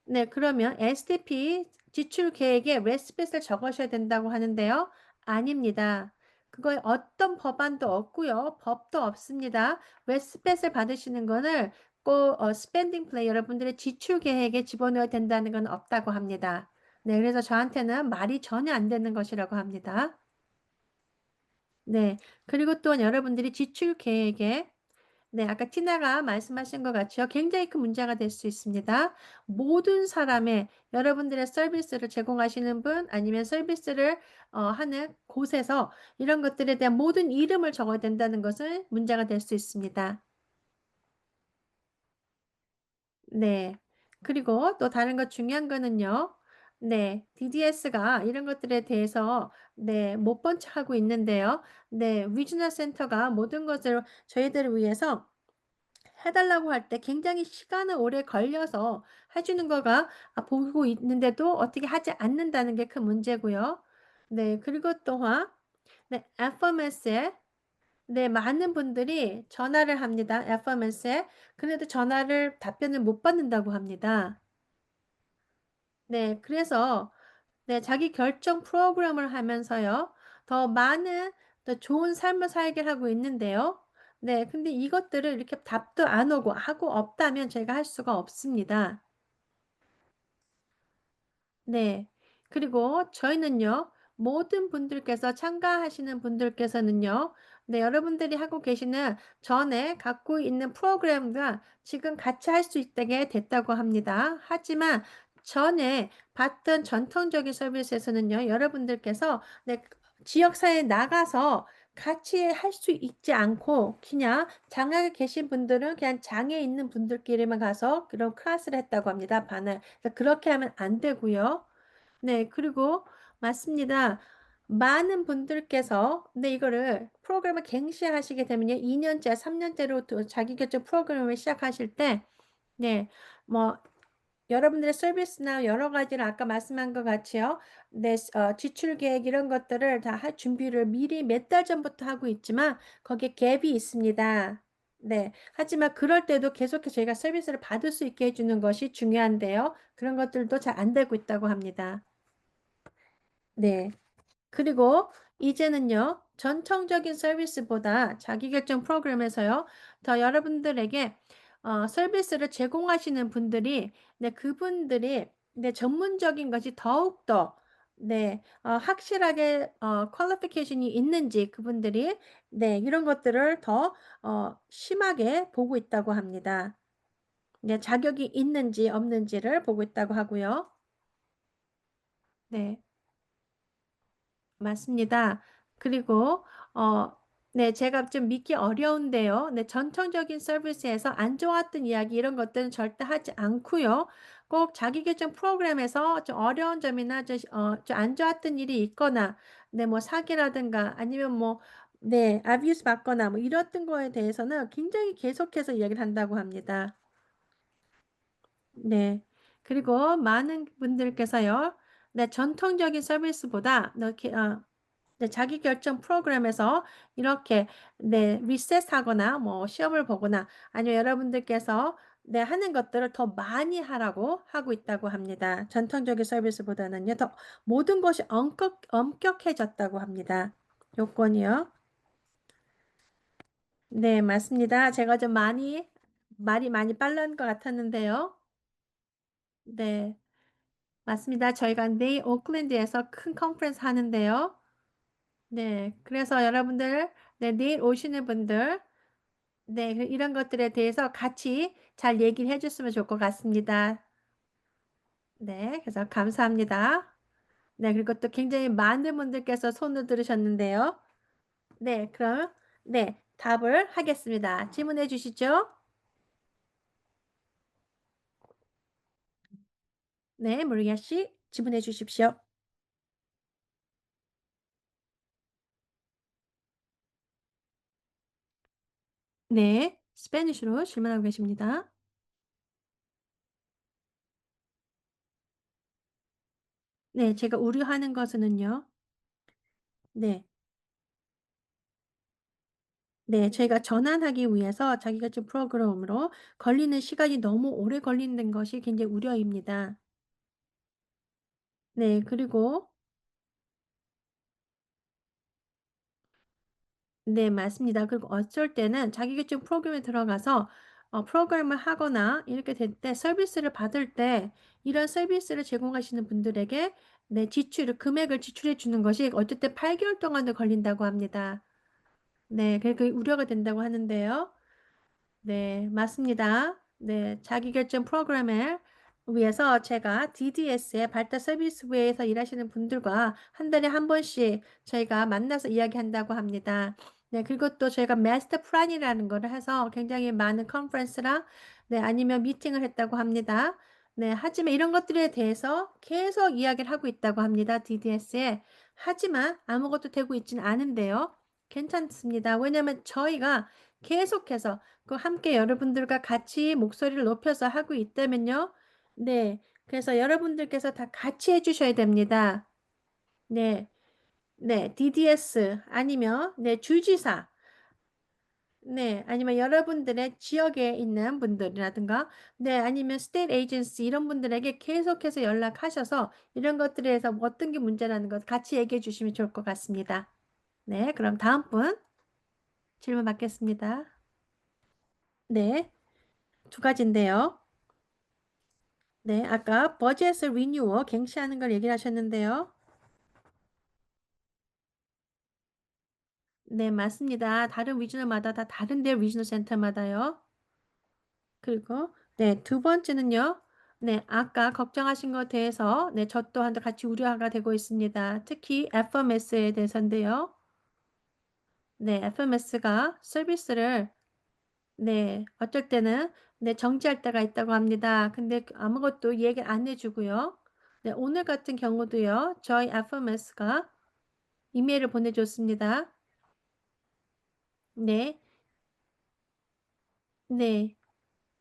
네, 그러면 SDP 지출 계획에 레시피를 적으셔야 된다고 하는데요. 아닙니다. 그거에 어떤 법안도 없고요. 법도 없습니다. 레시피를 받으시는 거는 꼭 스펜딩 플레이 여러분들의 지출 계획에 집어넣어야 된다는 건 없다고 합니다. 네, 그래서 저한테는 말이 전혀 안 되는 것이라고 합니다. 네, 그리고 또 여러분들이 지출 계획에 네, 아까 티나가 말씀하신 것 같이요. 굉장히 큰 문제가 될 수 있습니다. 모든 사람의 여러분들의 서비스를 제공하시는 분 아니면 서비스를 하는 곳에서 이런 것들에 대한 모든 이름을 적어야 된다는 것은 문제가 될 수 있습니다. 네. 그리고 또 다른 것 중요한 거는요. 네. DDS가 이런 것들에 대해서 네, 못 본 척하고 있는데요. 네, 리지널 센터가 모든 것을 저희들을 위해서 해달라고 할 때 굉장히 시간을 오래 걸려서 해주는 거가 보고 있는데도 어떻게 하지 않는다는 게 큰 문제고요. 네, 그리고 또한 네, FMS에 네, 많은 분들이 전화를 합니다. FMS에. 그래도 전화를 답변을 못 받는다고 합니다. 네, 그래서 네, 자기 결정 프로그램을 하면서요. 더 많은 더 좋은 삶을 살게 하고 있는데요. 네, 근데 이것들을 이렇게 답도 안 오고 하고 없다면 제가 할 수가 없습니다. 네. 그리고 저희는요. 모든 분들께서 참가하시는 분들께서는요. 네, 여러분들이 하고 계시는 전에 갖고 있는 프로그램과 지금 같이 할 수 있게 됐다고 합니다. 하지만 전에 봤던 전통적인 서비스에서는요. 여러분들께서 네, 지역사회에 나가서 같이 할 수 있지 않고 그냥 장애가 계신 분들은 그냥 장애 있는 분들끼리만 가서 그런 클래스를 했다고 합니다. 반을. 그래서 그렇게 하면 안 되고요. 네, 그리고 맞습니다. 많은 분들께서 근데 이거를 프로그램을 갱신하시게 되면요. 2년째, 3년째로 자기결정 프로그램을 시작하실 때 네, 뭐 여러분들의 서비스나 여러 가지를 아까 말씀한 것 같이요. 네, 지출 계획 이런 것들을 다 할 준비를 미리 몇 달 전부터 하고 있지만 거기에 갭이 있습니다. 네. 하지만 그럴 때도 계속해서 저희가 서비스를 받을 수 있게 해주는 것이 중요한데요. 그런 것들도 잘 안 되고 있다고 합니다. 네. 그리고 이제는요, 전통적인 서비스보다 자기결정 프로그램에서요, 더 여러분들에게 서비스를 제공하시는 분들이, 네, 그분들이, 네, 전문적인 것이 더욱더, 네, 확실하게, 퀄리피케이션이 있는지 그분들이, 네, 이런 것들을 더, 심하게 보고 있다고 합니다. 네, 자격이 있는지 없는지를 보고 있다고 하고요. 네. 맞습니다. 그리고 네, 제가 좀 믿기 어려운데요. 네, 전통적인 서비스에서 안 좋았던 이야기 이런 것들은 절대 하지 않고요. 꼭 자기 결정 프로그램에서 좀 어려운 점이나 좀 안 좋았던 일이 있거나, 네, 뭐 사기라든가 아니면 뭐, 네, 아뷰스 받거나 뭐 이랬던 거에 대해서는 굉장히 계속해서 이야기를 한다고 합니다. 네. 그리고 많은 분들께서요. 네, 전통적인 서비스보다 이렇게 네, 자기 결정 프로그램에서 이렇게 네, 리셋하거나 뭐 시험을 보거나 아니면 여러분들께서 네, 하는 것들을 더 많이 하라고 하고 있다고 합니다. 전통적인 서비스보다는요. 더 모든 것이 엄격해졌다고 합니다. 요건이요. 네, 맞습니다. 제가 좀 말이 많이 빠른 것 같았는데요. 네, 맞습니다. 저희가 내일 오클랜드에서 큰 컨퍼런스 하는데요. 네, 그래서 여러분들, 네, 내일 오시는 분들, 네, 이런 것들에 대해서 같이 잘 얘기를 해줬으면 좋을 것 같습니다. 네, 그래서 감사합니다. 네, 그리고 또 굉장히 많은 분들께서 손을 들으셨는데요. 네, 그럼, 네, 답을 하겠습니다. 질문해 주시죠. 네, 모리아 씨, 질문해 주십시오. 네, 스페니쉬로 질문하고 계십니다. 네, 제가 우려하는 것은요. 네, 네, 저희가 전환하기 위해서 자기결정 프로그램으로 걸리는 시간이 너무 오래 걸리는 것이 굉장히 우려입니다. 네, 그리고 네, 맞습니다. 그리고 어쩔 때는 자기계층 프로그램에 들어가서 프로그램을 하거나 이렇게 될 때 서비스를 받을 때 이런 서비스를 제공하시는 분들에게 네, 금액을 지출해 주는 것이 어쩔 때 8개월 동안도 걸린다고 합니다. 네, 그게 우려가 된다고 하는데요. 네, 맞습니다. 네, 자기결정 프로그램을 위해서 제가 DDS의 발달 서비스부에서 일하시는 분들과 한 달에 한 번씩 저희가 만나서 이야기한다고 합니다. 네, 그리고 또 저희가 마스터 플랜이라는 거를 해서 굉장히 많은 컨퍼런스랑 네, 아니면 미팅을 했다고 합니다. 네, 하지만 이런 것들에 대해서 계속 이야기를 하고 있다고 합니다. DDS에. 하지만 아무것도 되고 있지는 않은데요. 괜찮습니다. 왜냐하면 저희가 계속해서 함께 여러분들과 같이 목소리를 높여서 하고 있다면요. 네. 그래서 여러분들께서 다 같이 해주셔야 됩니다. 네. 네. DDS 아니면 네. 주지사. 네. 아니면 여러분들의 지역에 있는 분들이라든가 네. 아니면 스테이트 에이전시 이런 분들에게 계속해서 연락하셔서 이런 것들에서 뭐 어떤 게 문제라는 것 같이 얘기해 주시면 좋을 것 같습니다. 네. 그럼 다음 분 질문 받겠습니다. 네. 두 가지인데요. 네, 아까 버젯을 리뉴어 갱신하는 걸 얘기를 하셨는데요. 네, 맞습니다. 다른 리저널마다 다 다른데요. 리저널 센터마다요. 그리고 네, 두 번째는요. 네, 아까 걱정하신 것에 대해서 네, 저 또한 같이 우려가 되고 있습니다. 특히 FMS에 대해서인데요. 네, FMS가 서비스를 네, 어쩔 때는 네, 정지할 때가 있다고 합니다. 근데 아무것도 얘기를 안 해주고요. 네, 오늘 같은 경우도요. 저희 FMS가 이메일을 보내줬습니다. 네, 네.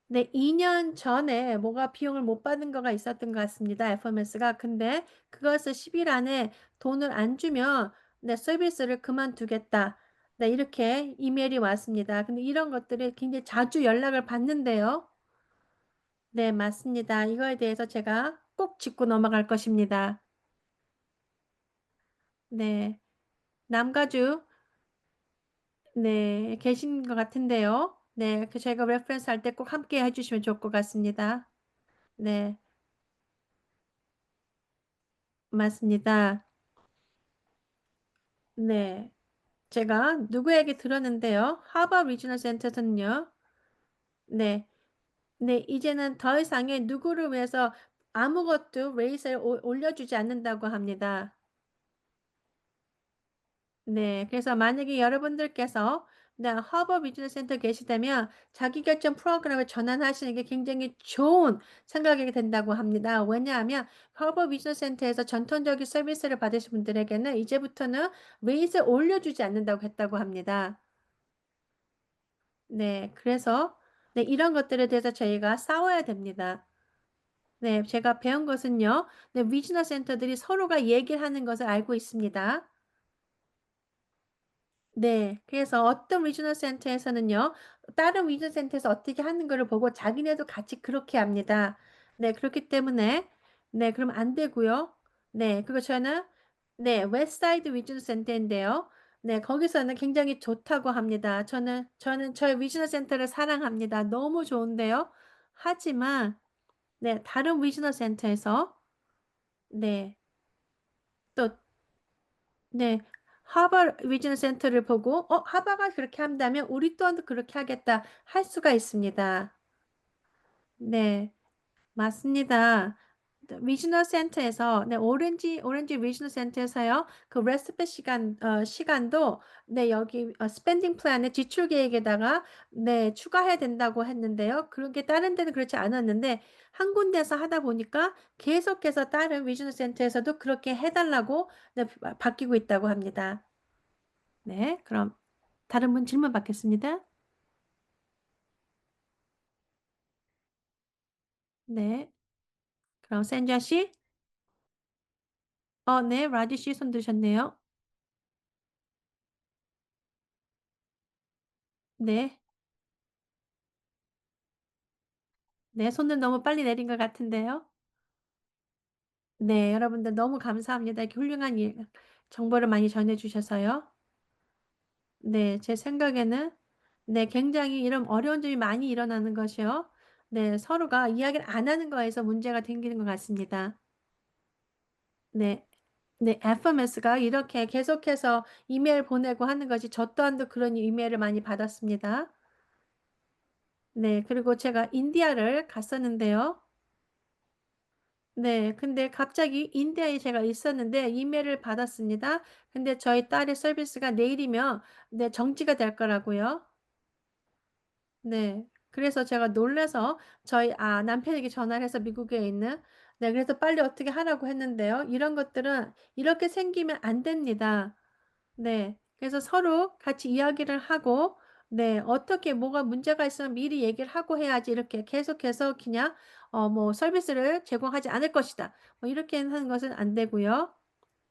네, 2년 전에 뭐가 비용을 못 받은 거가 있었던 것 같습니다. FMS가. 근데 그것을 10일 안에 돈을 안 주면 네, 서비스를 그만두겠다. 네, 이렇게 이메일이 왔습니다. 근데 이런 것들이 굉장히 자주 연락을 받는데요. 네, 맞습니다. 이거에 대해서 제가 꼭 짚고 넘어갈 것입니다. 네, 남가주 네, 계신 것 같은데요. 네, 그 제가 레퍼런스 할 때 꼭 함께 해주시면 좋을 것 같습니다. 네, 맞습니다. 네. 제가 누구에게 들었는데요. 하버 리지널 센터에서는요. 네. 네, 이제는 더 이상의 누구를 위해서 아무것도 레이스를 올려주지 않는다고 합니다. 네, 그래서 만약에 여러분들께서 네, 하버 비즈니스 센터 계시다면 자기결정 프로그램을 전환하시는 게 굉장히 좋은 생각이 된다고 합니다. 왜냐하면 하버 비즈니스 센터에서 전통적인 서비스를 받으신 분들에게는 이제부터는 레이스를 올려주지 않는다고 했다고 합니다. 네, 그래서 네, 이런 것들에 대해서 저희가 싸워야 됩니다. 네, 제가 배운 것은요. 네, 리지널 센터들이 서로가 얘기를 하는 것을 알고 있습니다. 네, 그래서 어떤 리지널 센터에서는요. 다른 리지널 센터에서 어떻게 하는 거를 보고 자기네도 같이 그렇게 합니다. 네, 그렇기 때문에 네, 그럼 안 되고요. 네, 그리고 저는 네, 웨스트사이드 리지널 센터인데요. 네, 거기서는 굉장히 좋다고 합니다. 저는 저희 리지널 센터를 사랑합니다. 너무 좋은데요. 하지만 네, 다른 리지널 센터에서 네, 또 네, 하버 리지널 센터를 보고 하버가 그렇게 한다면 우리 또한 그렇게 하겠다 할 수가 있습니다. 네, 맞습니다. 리지널 센터에서 네, 오렌지 리지널 센터에서요. 그 레시피 시간도 네, 여기 스펜딩 플랜의 지출 계획에다가 네, 추가해야 된다고 했는데요. 그게 다른 데는 그렇지 않았는데 한 군데서 하다 보니까 계속해서 다른 리지널 센터에서도 그렇게 해달라고 네, 바뀌고 있다고 합니다. 네, 그럼 다른 분 질문 받겠습니다. 네, 그럼 센자 씨? 네, 라지 씨 손 드셨네요. 네. 네, 손을 너무 빨리 내린 것 같은데요. 네, 여러분들 너무 감사합니다. 이렇게 훌륭한 정보를 많이 전해주셔서요. 네, 제 생각에는 네, 굉장히 이런 어려운 점이 많이 일어나는 것이요. 네, 서로가 이야기를 안 하는 거에서 문제가 생기는 것 같습니다. 네, 네, FMS가 이렇게 계속해서 이메일 보내고 하는 것이 저 또한도 그런 이메일을 많이 받았습니다. 네, 그리고 제가 인디아를 갔었는데요. 네, 근데 갑자기 인디아에 제가 있었는데 이메일을 받았습니다. 근데 저희 딸의 서비스가 내일이면 네, 정지가 될 거라고요. 네, 그래서 제가 놀라서 저희 남편에게 전화를 해서 미국에 있는 네, 그래서 빨리 어떻게 하라고 했는데요. 이런 것들은 이렇게 생기면 안 됩니다. 네, 그래서 서로 같이 이야기를 하고 네, 어떻게 뭐가 문제가 있으면 미리 얘기를 하고 해야지 이렇게 계속해서 그냥 뭐 서비스를 제공하지 않을 것이다. 뭐 이렇게 하는 것은 안 되고요.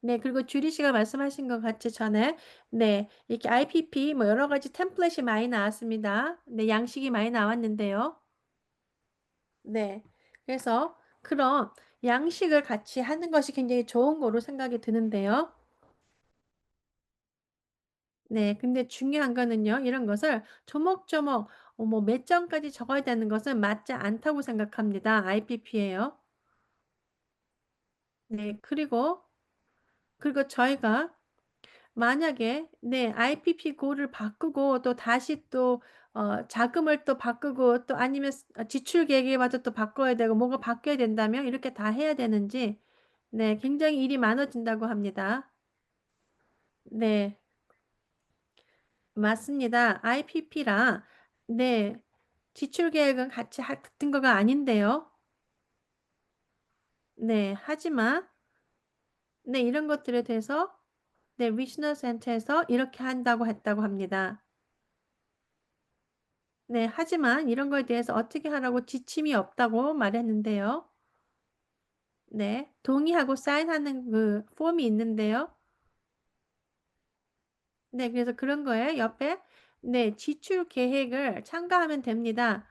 네, 그리고 주리 씨가 말씀하신 것 같이 전에 네, 이렇게 IPP 뭐 여러 가지 템플릿이 많이 나왔습니다. 네, 양식이 많이 나왔는데요. 네, 그래서 그런 양식을 같이 하는 것이 굉장히 좋은 거로 생각이 드는데요. 네, 근데 중요한 거는요, 이런 것을 조목조목, 뭐 몇 점까지 적어야 되는 것은 맞지 않다고 생각합니다. IPP예요. 네, 그리고 저희가 만약에 네, IPP 고를 바꾸고 또 다시 또 자금을 또 바꾸고 또 아니면 지출 계획마다 또 바꿔야 되고 뭐가 바뀌어야 된다면 이렇게 다 해야 되는지 네, 굉장히 일이 많아진다고 합니다. 네, 맞습니다. IPP랑 네, 지출 계획은 같이 같은 거가 아닌데요. 네, 하지만 네, 이런 것들에 대해서 네, 리지널 센터에서 이렇게 한다고 했다고 합니다. 네, 하지만 이런 거에 대해서 어떻게 하라고 지침이 없다고 말했는데요. 네, 동의하고 사인하는 그 폼이 있는데요. 네, 그래서 그런 거에 옆에 네, 지출 계획을 참가하면 됩니다.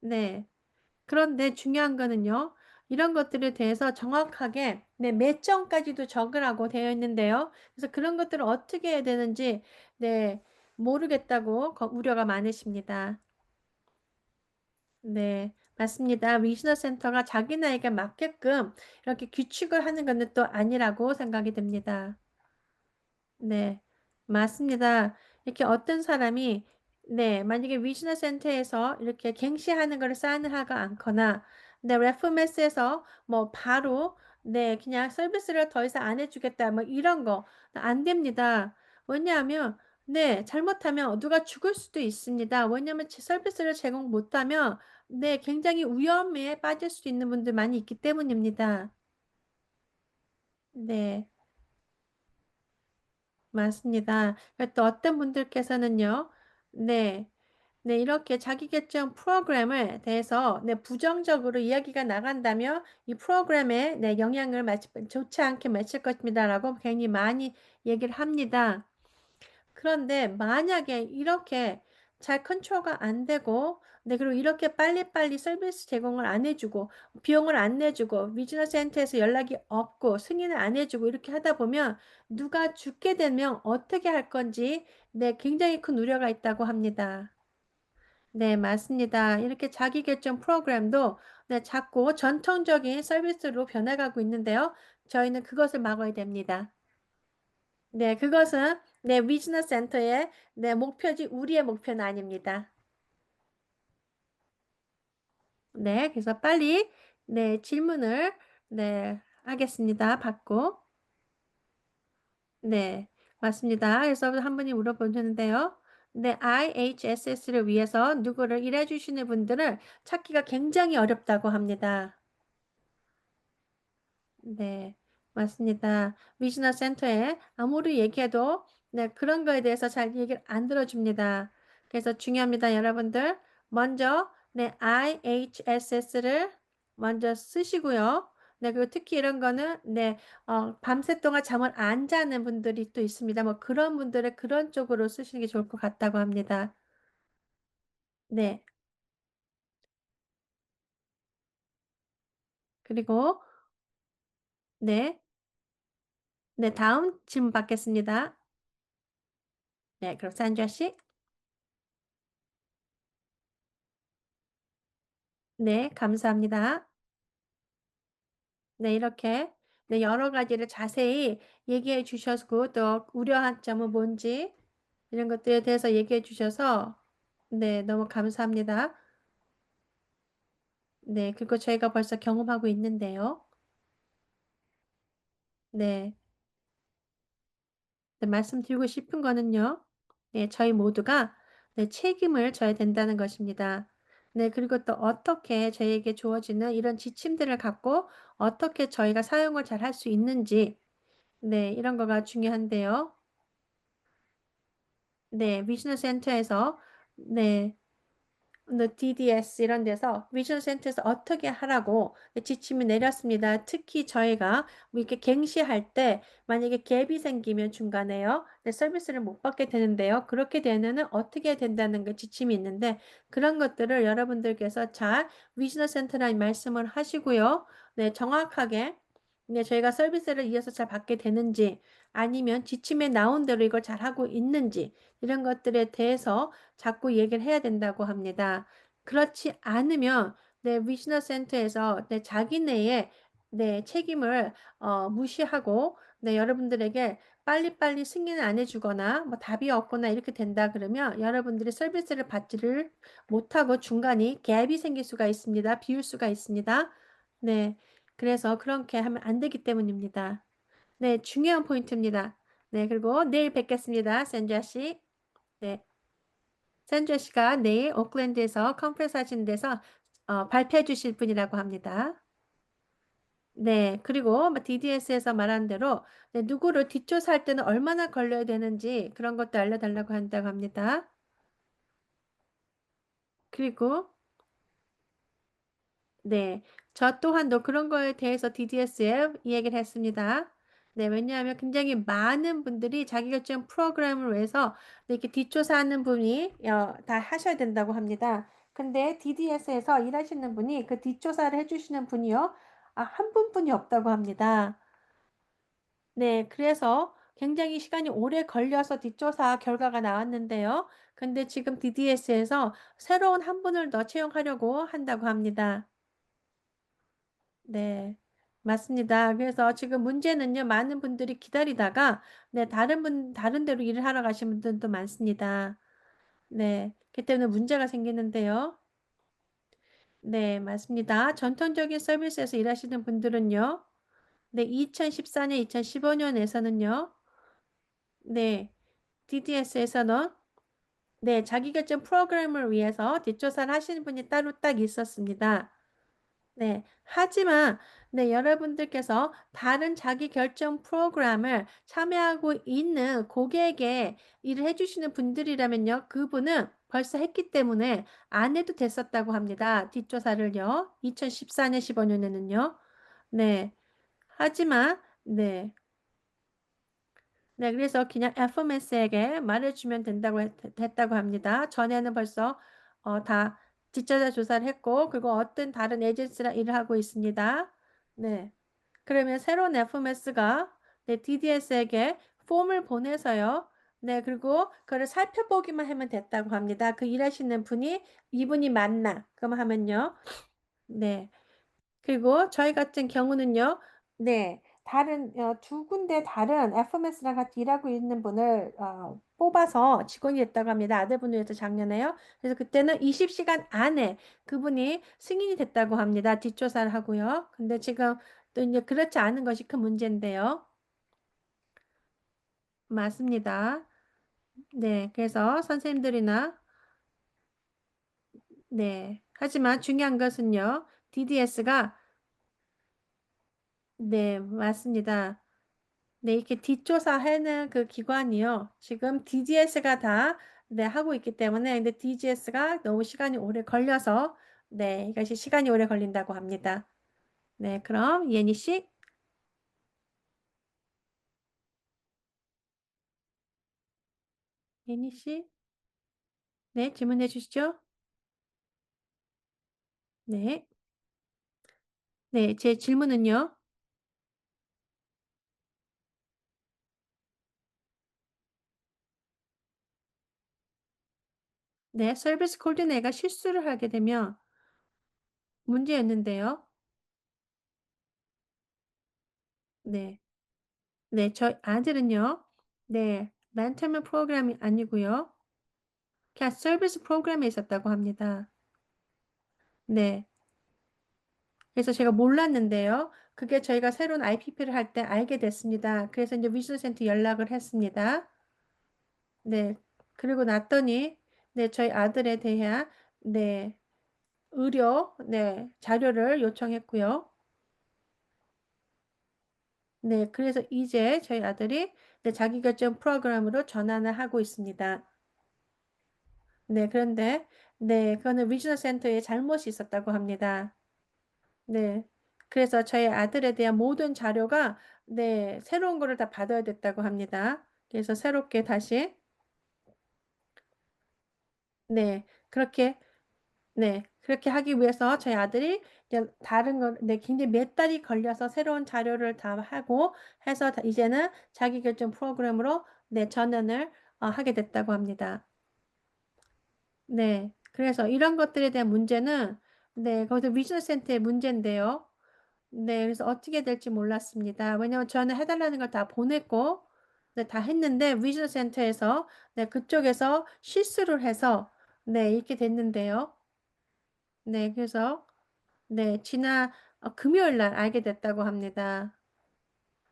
네, 그런데 중요한 거는요. 이런 것들에 대해서 정확하게 네, 몇 점까지도 적으라고 되어 있는데요. 그래서 그런 것들을 어떻게 해야 되는지 네, 모르겠다고 우려가 많으십니다. 네, 맞습니다. 리지널 센터가 자기네에게 맞게끔 이렇게 규칙을 하는 것은 또 아니라고 생각이 됩니다. 네, 맞습니다. 이렇게 어떤 사람이 네, 만약에 리지널 센터에서 이렇게 갱신하는 것을 사인을 하지 않거나 네, 레프메스에서 뭐 바로 네, 그냥 서비스를 더 이상 안 해주겠다 뭐 이런 거 안 됩니다. 왜냐하면 네, 잘못하면 누가 죽을 수도 있습니다. 왜냐하면 서비스를 제공 못하면 네, 굉장히 위험에 빠질 수 있는 분들 많이 있기 때문입니다. 네. 맞습니다. 또 어떤 분들께서는요, 네, 네, 이렇게 자기 계정 프로그램을 대해서 네, 부정적으로 이야기가 나간다면 이 프로그램에 네, 영향을 좋지 않게 미칠 것입니다라고 괜히 많이 얘기를 합니다. 그런데 만약에 이렇게 잘 컨트롤가 안 되고 네, 그리고 이렇게 빨리빨리 서비스 제공을 안 해주고 비용을 안 내주고 위즈너 센터에서 연락이 없고 승인을 안 해주고 이렇게 하다 보면 누가 죽게 되면 어떻게 할 건지 네, 굉장히 큰 우려가 있다고 합니다. 네, 맞습니다. 이렇게 자기 결정 프로그램도 네, 자꾸 전통적인 서비스로 변해가고 있는데요. 저희는 그것을 막아야 됩니다. 네, 그것은 네, 비즈니스 센터의 네, 목표지 우리의 목표는 아닙니다. 네, 그래서 빨리 네, 질문을 네, 하겠습니다. 받고. 네, 맞습니다. 그래서 한 분이 물어보셨는데요. 네, IHSS를 위해서 누구를 일해 주시는 분들을 찾기가 굉장히 어렵다고 합니다. 네, 맞습니다. 미시나 센터에 아무리 얘기해도 네, 그런 거에 대해서 잘 얘기를 안 들어줍니다. 그래서 중요합니다, 여러분들. 먼저 네, IHSS를 먼저 쓰시고요. 네, 그리고 특히 이런 거는 네, 밤새 동안 잠을 안 자는 분들이 또 있습니다. 뭐 그런 분들은 그런 쪽으로 쓰시는 게 좋을 것 같다고 합니다. 네, 그리고 네, 네, 다음 질문 받겠습니다. 네, 그럼 산주아 씨. 네, 감사합니다. 네, 이렇게 네, 여러 가지를 자세히 얘기해 주셨고 또 우려한 점은 뭔지 이런 것들에 대해서 얘기해 주셔서 네, 너무 감사합니다. 네, 그리고 저희가 벌써 경험하고 있는데요. 네, 네, 말씀드리고 싶은 거는요. 네, 저희 모두가 네, 책임을 져야 된다는 것입니다. 네, 그리고 또 어떻게 저희에게 주어지는 이런 지침들을 갖고 어떻게 저희가 사용을 잘 할 수 있는지 네, 이런 거가 중요한데요. 네, 비즈니스 센터에서 네, DDS 이런 데서 비즈니스 센터에서 어떻게 하라고 지침이 내렸습니다. 특히 저희가 뭐 이렇게 갱시할 때 만약에 갭이 생기면 중간에요. 네, 서비스를 못 받게 되는데요. 그렇게 되면은 어떻게 된다는 그 지침이 있는데 그런 것들을 여러분들께서 잘 비즈니스 센터라는 말씀을 하시고요. 네, 정확하게 네, 저희가 서비스를 이어서 잘 받게 되는지 아니면 지침에 나온 대로 이걸 잘 하고 있는지 이런 것들에 대해서 자꾸 얘기를 해야 된다고 합니다. 그렇지 않으면 네, 위즈너 센터에서 네, 자기네의 네, 책임을 무시하고 네, 여러분들에게 빨리빨리 승인을 안 해주거나 뭐 답이 없거나 이렇게 된다 그러면 여러분들이 서비스를 받지를 못하고 중간에 갭이 생길 수가 있습니다. 비울 수가 있습니다. 네. 그래서 그렇게 하면 안 되기 때문입니다. 네, 중요한 포인트입니다. 네, 그리고 내일 뵙겠습니다. 샌드라 씨. 네. 샌드라 씨가 내일 오클랜드에서 컨퍼런스 하시는 데서 발표해 주실 분이라고 합니다. 네, 그리고 DDS에서 말한 대로 네, 누구를 뒷조사할 때는 얼마나 걸려야 되는지 그런 것도 알려달라고 한다고 합니다. 그리고 네, 저 또한도 그런 거에 대해서 DDS에 이야기를 했습니다. 네, 왜냐하면 굉장히 많은 분들이 자기결정 프로그램을 위해서 네, 이렇게 뒷조사하는 분이 다 하셔야 된다고 합니다. 근데 DDS에서 일하시는 분이 그 뒷조사를 해주시는 분이요, 한 분뿐이 없다고 합니다. 네, 그래서 굉장히 시간이 오래 걸려서 뒷조사 결과가 나왔는데요. 근데 지금 DDS에서 새로운 한 분을 더 채용하려고 한다고 합니다. 네, 맞습니다. 그래서 지금 문제는요, 많은 분들이 기다리다가, 네, 다른 데로 일을 하러 가신 분들도 많습니다. 네, 그 때문에 문제가 생기는데요. 네, 맞습니다. 전통적인 서비스에서 일하시는 분들은요, 네, 2014년, 2015년에서는요, 네, DDS에서는 네, 자기결정 프로그램을 위해서 뒷조사를 하시는 분이 따로 딱 있었습니다. 네, 하지만 네, 여러분들께서 다른 자기결정 프로그램을 참여하고 있는 고객에게 일을 해주시는 분들이라면요, 그분은 벌써 했기 때문에 안 해도 됐었다고 합니다. 뒷조사를요, 2014년, 15년에는요. 네, 하지만 네. 네, 그래서 그냥 FMS에게 말해주면 된다고 했다고 합니다. 전에는 벌써 다 뒷조사 조사를 했고, 그리고 어떤 다른 에이전시랑 일을 하고 있습니다. 네. 그러면 새로운 FMS가 네, DDS에게 폼을 보내서요. 네, 그리고 그걸 살펴보기만 하면 됐다고 합니다. 그 일하시는 분이 이분이 맞나? 그럼 하면요. 네. 그리고 저희 같은 경우는요, 네, 두 군데 다른 FMS랑 같이 일하고 있는 분을 뽑아서 직원이 됐다고 합니다. 아들분을 위해서 작년에요. 그래서 그때는 20시간 안에 그분이 승인이 됐다고 합니다. 뒷조사를 하고요. 근데 지금 또 이제 그렇지 않은 것이 큰 문제인데요. 맞습니다. 네, 그래서 선생님들이나, 네, 하지만 중요한 것은요, DDS가, 네, 맞습니다. 네, 이렇게 뒷조사하는 그 기관이요. 지금 DGS가 다, 네, 하고 있기 때문에, 근데 DGS가 너무 시간이 오래 걸려서, 네, 이것이 시간이 오래 걸린다고 합니다. 네, 그럼 예니 씨, 예니 씨, 네, 질문해 주시죠. 네, 네, 제 질문은요. 네, 서비스 코디네이터가 실수를 하게 되면 문제였는데요. 네, 네, 저희 아들은요. 네, 멘토링 프로그램이 아니고요. 그냥 서비스 프로그램에 있었다고 합니다. 네. 그래서 제가 몰랐는데요. 그게 저희가 새로운 IPP를 할 때 알게 됐습니다. 그래서 이제 위즐센터 연락을 했습니다. 네. 그리고 났더니, 네, 저희 아들에 대한, 네, 네, 자료를 요청했고요. 네, 그래서 이제 저희 아들이 네, 자기결정 프로그램으로 전환을 하고 있습니다. 네, 그런데, 네, 그거는 리저널 센터에 잘못이 있었다고 합니다. 네. 그래서 저희 아들에 대한 모든 자료가 네, 새로운 거를 다 받아야 됐다고 합니다. 그래서 새롭게 다시 네, 그렇게 네, 그렇게 하기 위해서 저희 아들이 이제 다른 거 네, 굉장히 몇 달이 걸려서 새로운 자료를 다 하고 해서 이제는 자기결정 프로그램으로 네, 전환을 하게 됐다고 합니다. 네. 그래서 이런 것들에 대한 문제는 네, 거기서 위즈너 센터의 문제인데요. 네, 그래서 어떻게 될지 몰랐습니다. 왜냐면 저는 해달라는 걸 다 보냈고, 네, 다 했는데 위즈너 센터에서 네, 그쪽에서 실수를 해서 네, 이렇게 됐는데요. 네, 그래서 네, 지난 금요일 날 알게 됐다고 합니다.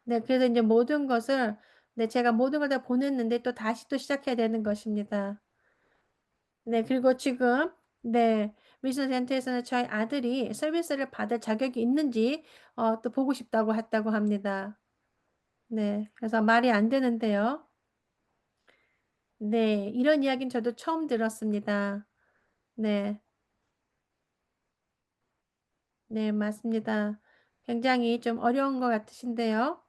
네, 그래서 이제 모든 것을 네, 제가 모든 걸 다 보냈는데 또 다시 또 시작해야 되는 것입니다. 네, 그리고 지금 네, 위즈너 센터에서는 저희 아들이 서비스를 받을 자격이 있는지 또 보고 싶다고 했다고 합니다. 네, 그래서 말이 안 되는데요. 네, 이런 이야기는 저도 처음 들었습니다. 네, 네, 맞습니다. 굉장히 좀 어려운 것 같으신데요.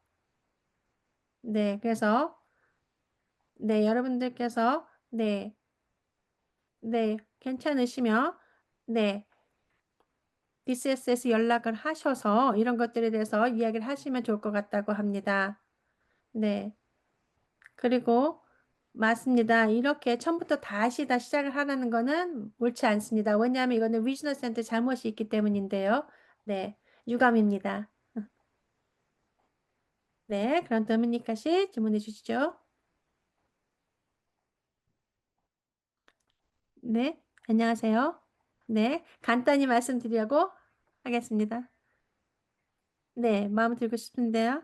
네, 그래서 네, 여러분들께서 네, 네, 괜찮으시면 네, DCSS 연락을 하셔서 이런 것들에 대해서 이야기를 하시면 좋을 것 같다고 합니다. 네, 그리고 맞습니다. 이렇게 처음부터 다시 다 시작을 하라는 거는 옳지 않습니다. 왜냐하면 이거는 리지널 센터 잘못이 있기 때문인데요. 네, 유감입니다. 네, 그럼 도미니카 씨 질문해 주시죠. 네, 안녕하세요. 네, 간단히 말씀드리려고 하겠습니다. 네, 마음 들고 싶은데요.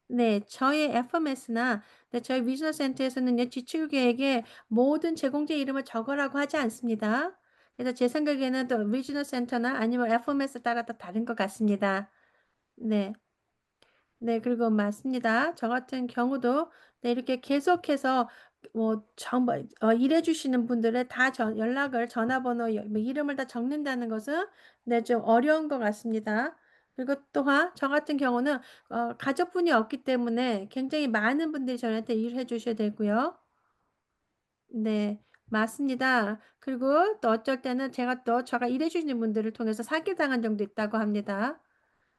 네, 저희 FMS나 네, 저희 리지널 센터에서는 지출 계획에 모든 제공자 이름을 적으라고 하지 않습니다. 그래서 제 생각에는 또 리지널 센터나 아니면 FMS 따라 또 다른 것 같습니다. 네. 네, 그리고 맞습니다. 저 같은 경우도 네, 이렇게 계속해서 뭐 정말 일해 주시는 분들의 다 연락을 전화번호 뭐 이름을 다 적는다는 것은 네, 좀 어려운 것 같습니다. 그리고 또한 저 같은 경우는 가족분이 없기 때문에 굉장히 많은 분들이 저한테 일을 해 주셔야 되고요. 네, 맞습니다. 그리고 또 어쩔 때는 제가 또 제가 일해 주시는 분들을 통해서 사기당한 적도 있다고 합니다.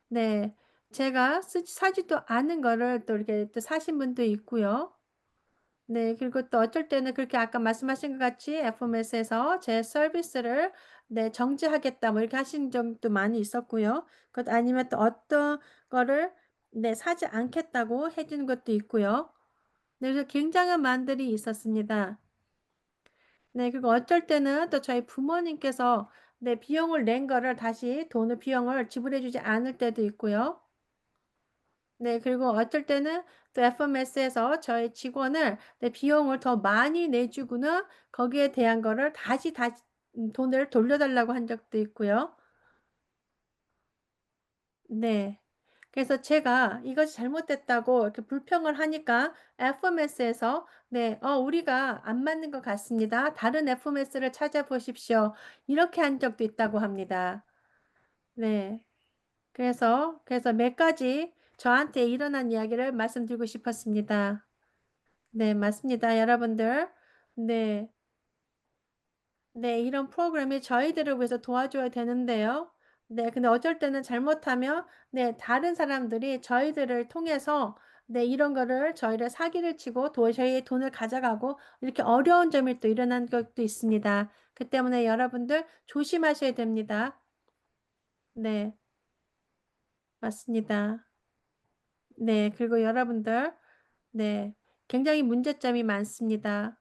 네. 제가 사지도 않은 거를 또 이렇게 또 사신 분도 있고요. 네. 그리고 또 어쩔 때는 그렇게 아까 말씀하신 것 같이 FMS에서 제 서비스를 네, 정지하겠다 뭐 이렇게 하신 적도 많이 있었고요. 그것 아니면 또 어떤 거를 네, 사지 않겠다고 해 주는 것도 있고요. 네, 그래서 굉장한 만들이 있었습니다. 네, 그리고 어쩔 때는 또 저희 부모님께서 네, 비용을 낸 거를 다시 돈을 비용을 지불해 주지 않을 때도 있고요. 네, 그리고 어쩔 때는 또 FMS에서 저희 직원을 네, 비용을 더 많이 내주고는 거기에 대한 거를 다시 돈을 돌려달라고 한 적도 있고요. 네. 그래서 제가 이것이 잘못됐다고 이렇게 불평을 하니까 FMS에서 네, 우리가 안 맞는 것 같습니다. 다른 FMS를 찾아보십시오. 이렇게 한 적도 있다고 합니다. 네. 그래서 몇 가지 저한테 일어난 이야기를 말씀드리고 싶었습니다. 네, 맞습니다. 여러분들. 네, 네, 이런 프로그램이 저희들을 위해서 도와줘야 되는데요. 네, 근데 어쩔 때는 잘못하면, 네, 다른 사람들이 저희들을 통해서, 네, 이런 거를 저희를 사기를 치고 저희의 돈을 가져가고, 이렇게 어려운 점이 또 일어난 것도 있습니다. 그 때문에 여러분들 조심하셔야 됩니다. 네, 맞습니다. 네, 그리고 여러분들, 네, 굉장히 문제점이 많습니다.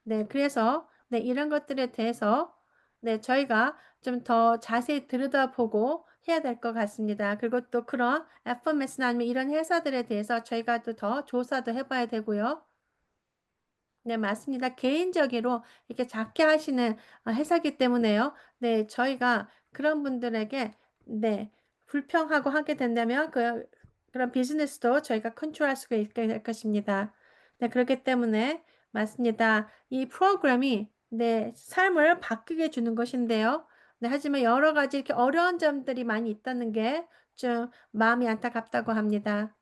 네, 그래서 네, 이런 것들에 대해서 네, 저희가 좀 더 자세히 들여다보고 해야 될 것 같습니다. 그리고 또 그런 FMS나 아니면 이런 회사들에 대해서 저희가 또 더 조사도 해봐야 되고요. 네, 맞습니다. 개인적으로 이렇게 작게 하시는 회사기 때문에요. 네, 저희가 그런 분들에게 네, 불평하고 하게 된다면 그런 비즈니스도 저희가 컨트롤할 수가 있게 될 것입니다. 네, 그렇기 때문에 맞습니다. 이 프로그램이 네, 삶을 바꾸게 주는 것인데요. 네, 하지만 여러 가지 이렇게 어려운 점들이 많이 있다는 게 좀 마음이 안타깝다고 합니다.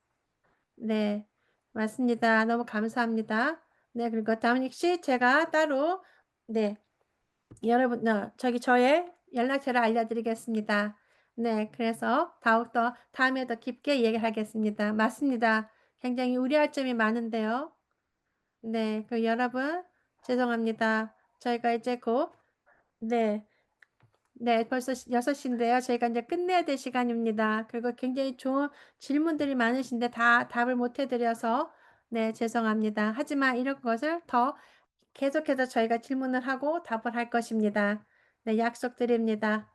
네, 맞습니다. 너무 감사합니다. 네, 그리고 다음익 씨, 제가 따로, 네, 여러분, 저의 연락처를 알려드리겠습니다. 네, 그래서 더욱더 다음에 더 깊게 얘기하겠습니다. 맞습니다. 굉장히 우려할 점이 많은데요. 네, 여러분, 죄송합니다. 저희가 이제 곧, 네, 네. 벌써 6 시인데요. 저희가 인제 끝내야 될 시간입니다. 그리고 굉장히 좋은 질문들이 많으신데 다 답을 못해 드려서 네 죄송합니다. 하지만 이런 것을 더 계속해서 저희가 질문을 하고 답을 할 것입니다. 네 약속드립니다.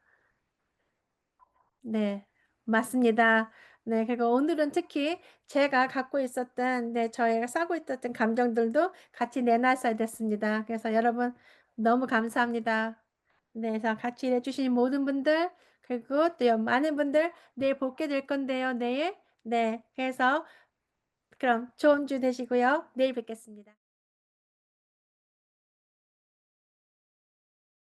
네. 맞습니다. 네. 그리고 오늘은 특히 제가 갖고 있었던 저희가 싸고 있었던 감정들도 같이 내놨어야 됐습니다. 그래서 여러분 너무 감사합니다. 네. 그래서 같이 일해 주신 모든 분들 그리고 또 많은 분들 내일 뵙게 될 건데요 내일. 네. 그래서 그럼 좋은 주 되시고요. 내일 뵙겠습니다.